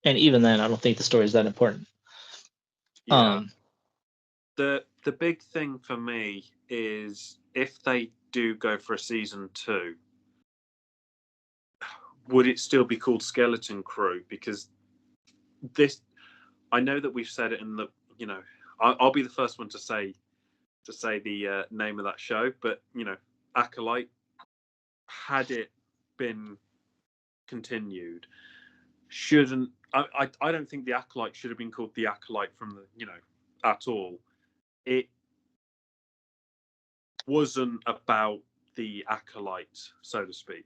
And even then, I don't think the story is that important. Yeah. The big thing for me is, if they do go for a season 2, would it still be called Skeleton Crew? Because this, I know that we've said it in the, I'll be the first one to say the name of that show, but Acolyte, had it been continued, shouldn't I don't think the Acolyte should have been called the Acolyte from the at all. It wasn't about the Acolyte, so to speak.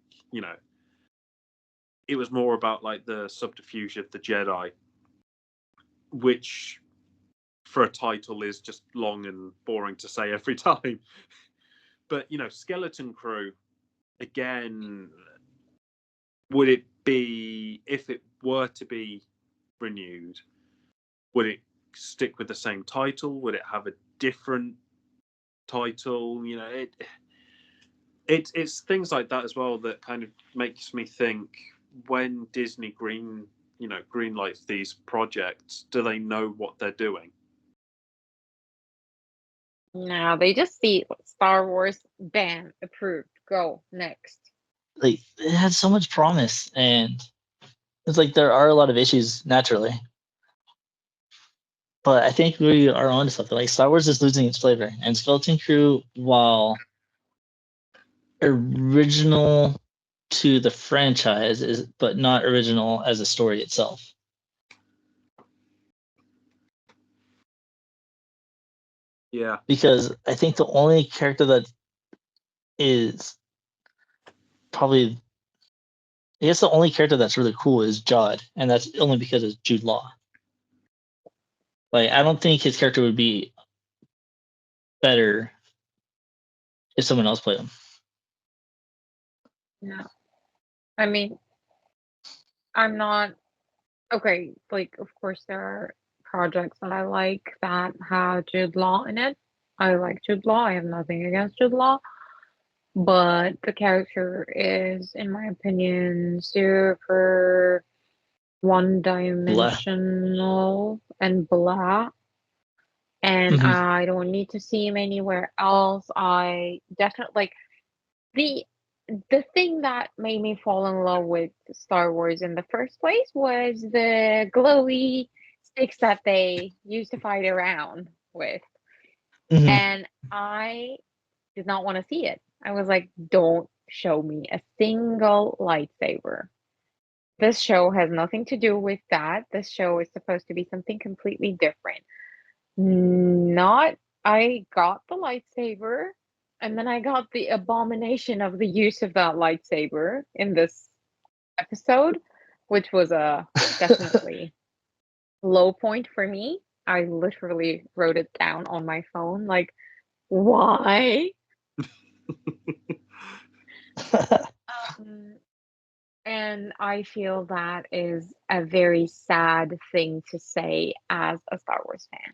It was more about like the subterfuge of the Jedi, which for a title is just long and boring to say every time. But Skeleton Crew, again, would it be, if it were to be renewed, would it stick with the same title? Would it have a different title? It's things like that as well that kind of makes me think, when Disney greenlights these projects, do they know what they're doing? No, they just see Star Wars, bam, approved, go, next. Like, it had so much promise, and it's like there are a lot of issues naturally. But I think we are onto something. Like, Star Wars is losing its flavor, and Skeleton Crew, while original to the franchise, but not original as a story itself. Yeah. Because I think the only character that is probably, I guess the only character that's really cool is Jod, and that's only because it's Jude Law. Like, I don't think his character would be better if someone else played him. No. I mean, I'm not okay. Like, of course, there are projects that I like that have Jude Law in it. I like Jude Law. I have nothing against Jude Law, but the character is, in my opinion, super Blah. one-dimensional and blah. And Mhm. I don't need to see him anywhere else. I definitely like the thing that made me fall in love with Star Wars in the first place was the glowy sticks that they used to fight around with. Mhm. And I did not want to see it. I was like, don't show me a single lightsaber. This show has nothing to do with that. This show is supposed to be something completely different. Not, I got the lightsaber, and then I got the abomination of the use of that lightsaber in this episode, which was a definitely low point for me. I literally wrote it down on my phone, like, why? Um, and I feel that is a very sad thing to say as a Star Wars fan.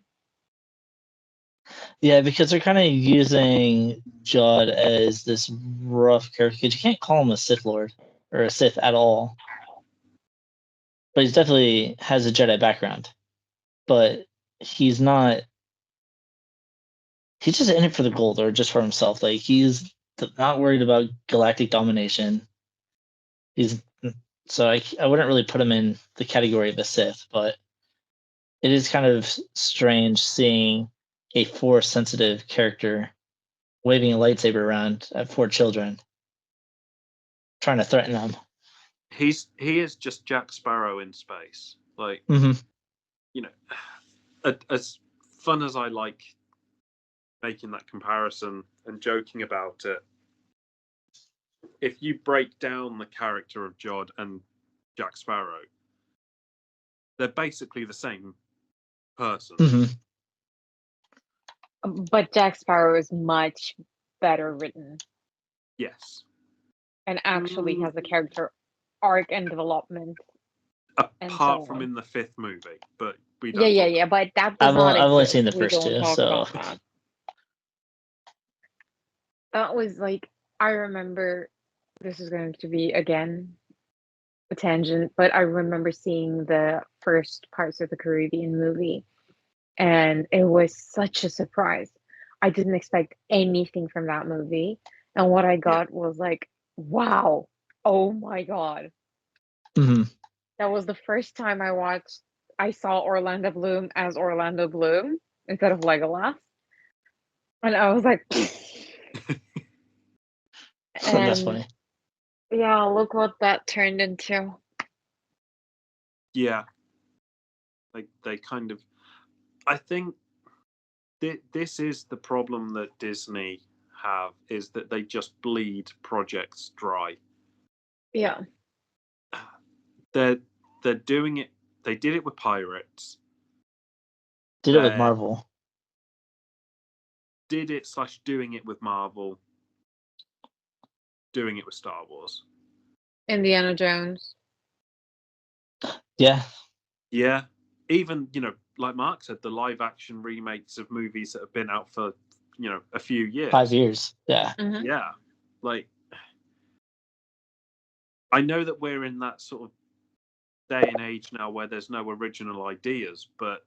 Yeah, because they're kind of using Jod as this rough character. 'Cause you can't call him a Sith Lord or a Sith at all. But he's definitely has a Jedi background. But he's not. He's just in it for the gold, or just for himself. Like, he's not worried about galactic domination. He's so I wouldn't really put him in the category of a Sith, but it is kind of strange seeing a Force sensitive character waving a lightsaber around at 4 children, trying to threaten them. He is just Jack Sparrow in space. Like, Mm-hmm. As fun as I like making that comparison and joking about it, if you break down the character of Jod and Jack Sparrow, they're basically the same person. Mm-hmm. But Jack Sparrow is much better written Yes. and actually has a character arc and development. and apart so from on. in the 5th movie, but we Yeah, don't yeah, talk. yeah, but that does I've not only exist. seen the We first don't two, talk so about that. That was like, I remember, this is going to be again a tangent, but I remember seeing the first Parts of the Caribbean movie, and it was such a surprise. I didn't expect anything from that movie, and what I Yeah. got was like, wow, oh my God. mhm. That was the first time I saw Orlando Bloom as Orlando Bloom instead of Legolas. And I was like, That's and funny. yeah, look what that turned into. Yeah. Like they kind of. I think this is the problem that Disney have, is that they just bleed projects dry. Yeah. They're doing it. They did it with Pirates. Did it with They Marvel. did it / doing it with Marvel. Doing it with Star Wars. Indiana Jones. Yeah, Yeah. Even, like Mark said, the live action remakes of movies that have been out for, a few years. 5 years. Yeah. Mm-hmm. Yeah. Like, I know that we're in that sort of day and age now where there's no original ideas, but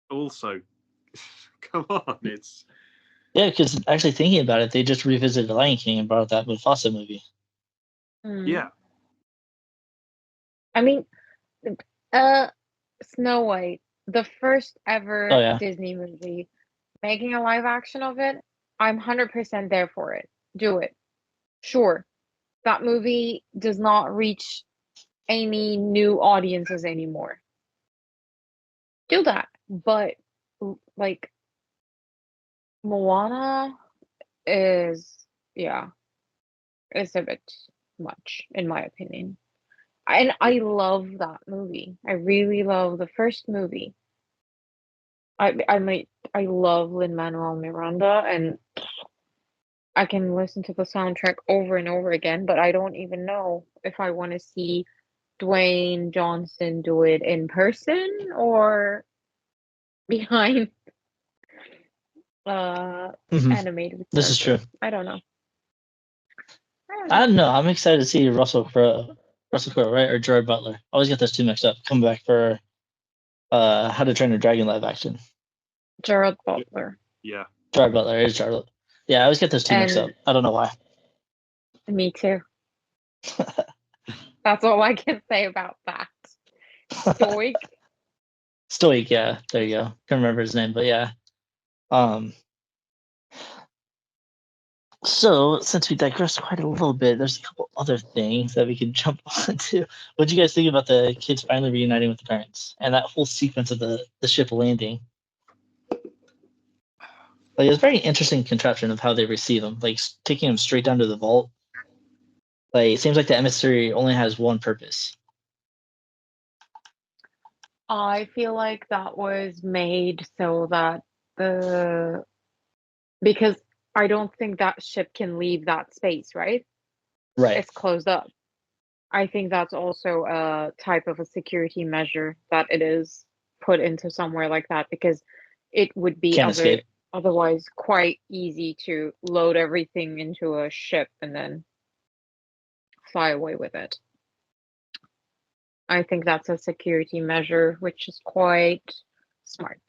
also, come on, it's. Yeah, because actually thinking about it, they just revisited The Lion King and brought out that Mufasa movie. Yeah. I mean, Snow White, the first ever Oh yeah. Disney movie, making a live action of it, I'm 100% there for it. Do it. Sure. That movie does not reach any new audiences anymore. Do that. But like Moana is, yeah, it's a bit much in my opinion. And I love that movie. I really love the first movie. I love Lin-Manuel Miranda, and I can listen to the soundtrack over and over again, but I don't even know if I want to see Dwayne Johnson do it in person or behind Mhm. animated This is true. characters. I don't know. I don't I know. don't know. I'm excited to see Russell Crowe. Russell Crowe, right? Or Gerard Butler. I always get those two mixed up. Come back for How to Train Your Dragon live action. Gerald Butler. Yeah. Gerard Butler is Gerard. Yeah, I always get those two mixed up. And I don't know why. me too. That's all I can say about that. Stoic. Stoic, yeah. There you go. Can't remember his name, but yeah. Um So, since we digressed quite a little bit, there's a couple other things that we could jump onto. What do you guys think about the kids finally reuniting with the parents and that whole sequence of the ship landing? Like, it's a very interesting contraption of how they receive them, like taking them straight down to the vault. Like, it seems like the emissary only has one purpose. I feel like that was made so that the because I don't think that ship can leave that space, right? Right. It's closed up. I think that's also a type of a security measure that it is put into somewhere like that because it would be Can't escape. otherwise quite easy to load everything into a ship and then fly away with it. I think that's a security measure which is quite smart.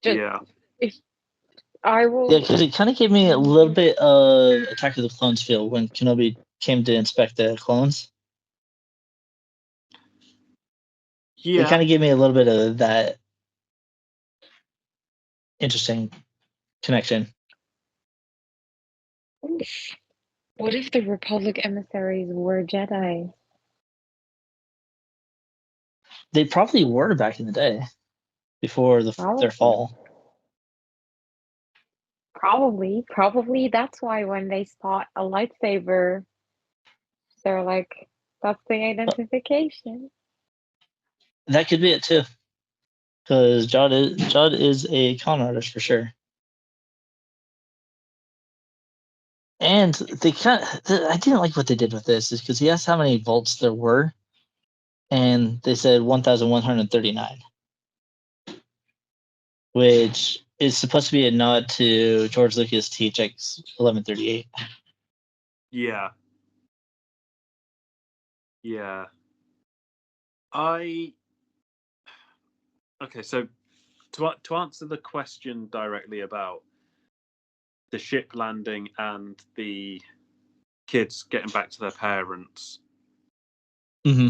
Just Yeah. if I Yeah, will because it kind of gave me a little bit of Attack of the Clones feel when Kenobi came to inspect the clones. It Yeah. kind of gave me a little bit of that interesting connection. What if the Republic emissaries were Jedi? They probably were back in the day before their Probably. fall. Probably that's why when they spot a lightsaber, they're like, that's the identification. That could be it too, because Judd is a con artist for sure. And I didn't like what they did with this, is because he asked how many volts there were, and they said 1,139, which is supposed to be a nod to George Lucas THX 1138. Yeah. Okay, so to answer the question directly about the ship landing and the kids getting back to their parents, Mm-hmm.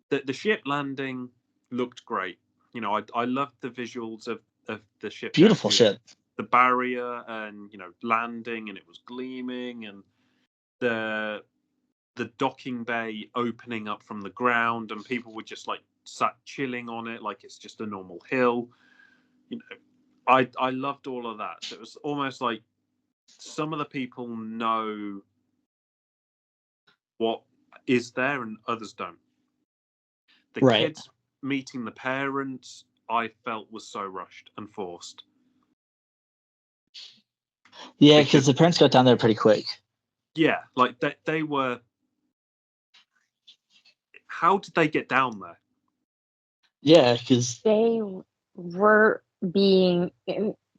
The ship landing looked great. You know, I loved the visuals of the ship going Beautiful through ship. the barrier, and landing, and it was gleaming, and the docking bay opening up from the ground, and people were just like sat chilling on it like it's just a normal hill. I loved all of that. So it was almost like some of the people know what is there and others don't. The Right. kids meeting the parents, I felt was so rushed and forced. Yeah, because the parents got down there pretty quick. Yeah, like they were. How did they get down there? Yeah, because They were being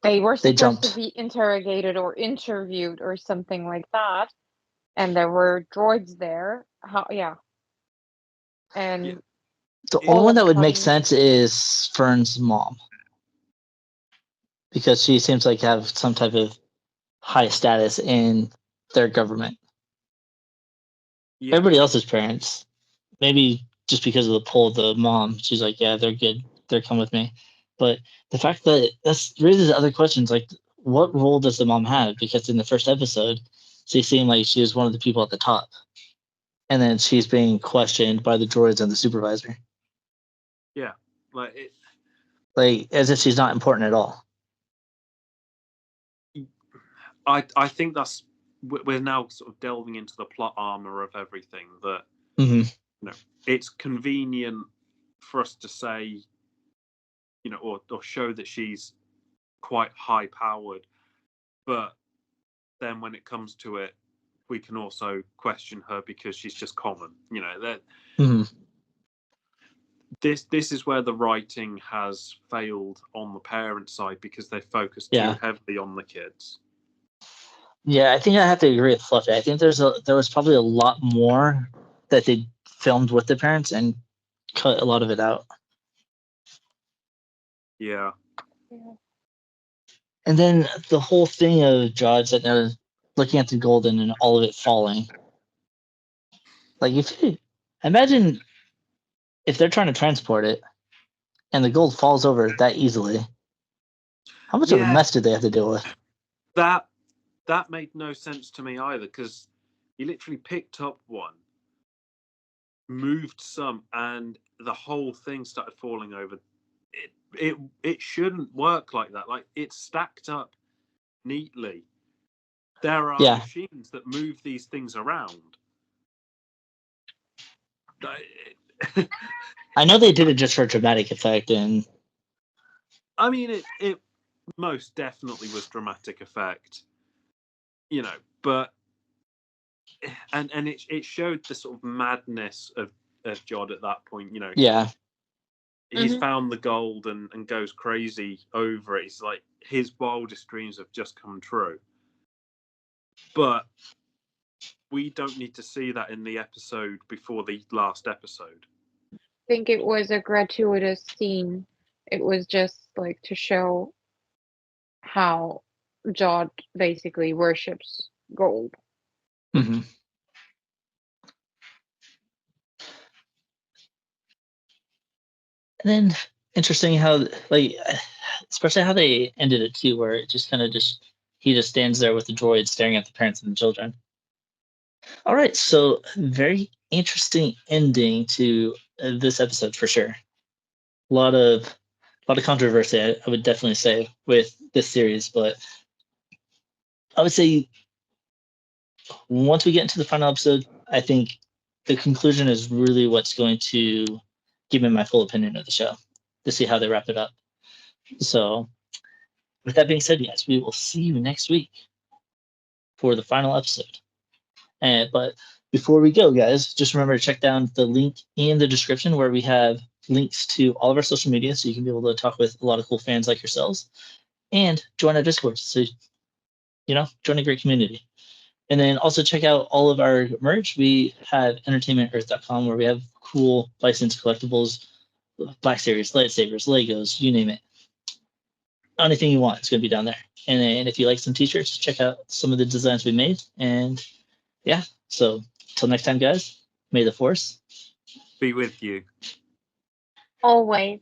they were They supposed to jumped. be interrogated or interviewed or something like that, and there were droids there. And Yeah. The It- only all one of a that would make sudden, sense is Fern's mom, because she seems like to have some type of high status in their government. Yeah, Everybody else's parents, maybe just because of the pull of the mom, she's like, yeah, they're good. They're come with me. But the fact that that's raises other questions, like what role does the mom have? Because in the first episode, she seemed like she was one of the people at the top, and then she's being questioned by the droids and the supervisor, yeah, like it. like as if she's not important at all. I think that's we're now sort of delving into the plot armor of everything. That Mm-hmm. It's convenient for us to say, or show that she's quite high powered, but then when it comes to it, we can also question her because she's just common. That Mm-hmm. this is where the writing has failed on the parent side, because they focus too Yeah. heavily on the kids. Yeah, I think I have to agree with Fluffy. I think there was probably a lot more that they filmed with the parents and cut a lot of it out. Yeah. And then the whole thing of Jod sitting there looking at the golden and all of it falling. Like imagine if they're trying to transport it and the gold falls over that easily. How much of a Yeah, mess did they have to deal with? that made no sense to me either, because he literally picked up one, moved some, and the whole thing started falling over. It shouldn't work like that. Like, it's stacked up neatly. There are Yeah. machines that move these things around. I know they did it just for dramatic effect, and I mean, it most definitely was dramatic effect, but and it showed the sort of madness of Jod at that point. yeah. He's Mhm. found the gold and goes crazy over it. He's like, his wildest dreams have just come true. But we don't need to see that in the episode before the last episode. I think it was a gratuitous scene. It was just like to show how Jod basically worships gold. Mm-hmm. And then interesting how, like, especially how they ended it too, where it just kind of he just stands there with the droid staring at the parents and the children. All right, so very interesting ending to this episode for sure. A lot of controversy, I would definitely say, with this series, but I would say once we get into the final episode, I think the conclusion is really what's going to give me my full opinion of the show, to see how they wrap it up. So, with that being said, yes, we will see you next week. for the final episode. But before we go, guys, just remember to check down the link in the description where we have links to all of our social media so you can be able to talk with a lot of cool fans like yourselves and join our Discord. So, join a great community. And then also check out all of our merch. We have entertainmentearth.com where we have cool licensed collectibles, Black Series, lightsabers, Legos, you name it. Anything you want, it's going to be down there. And if you like some t-shirts, check out some of the designs we made. And yeah, so until next time, guys, may the force be with you. Always.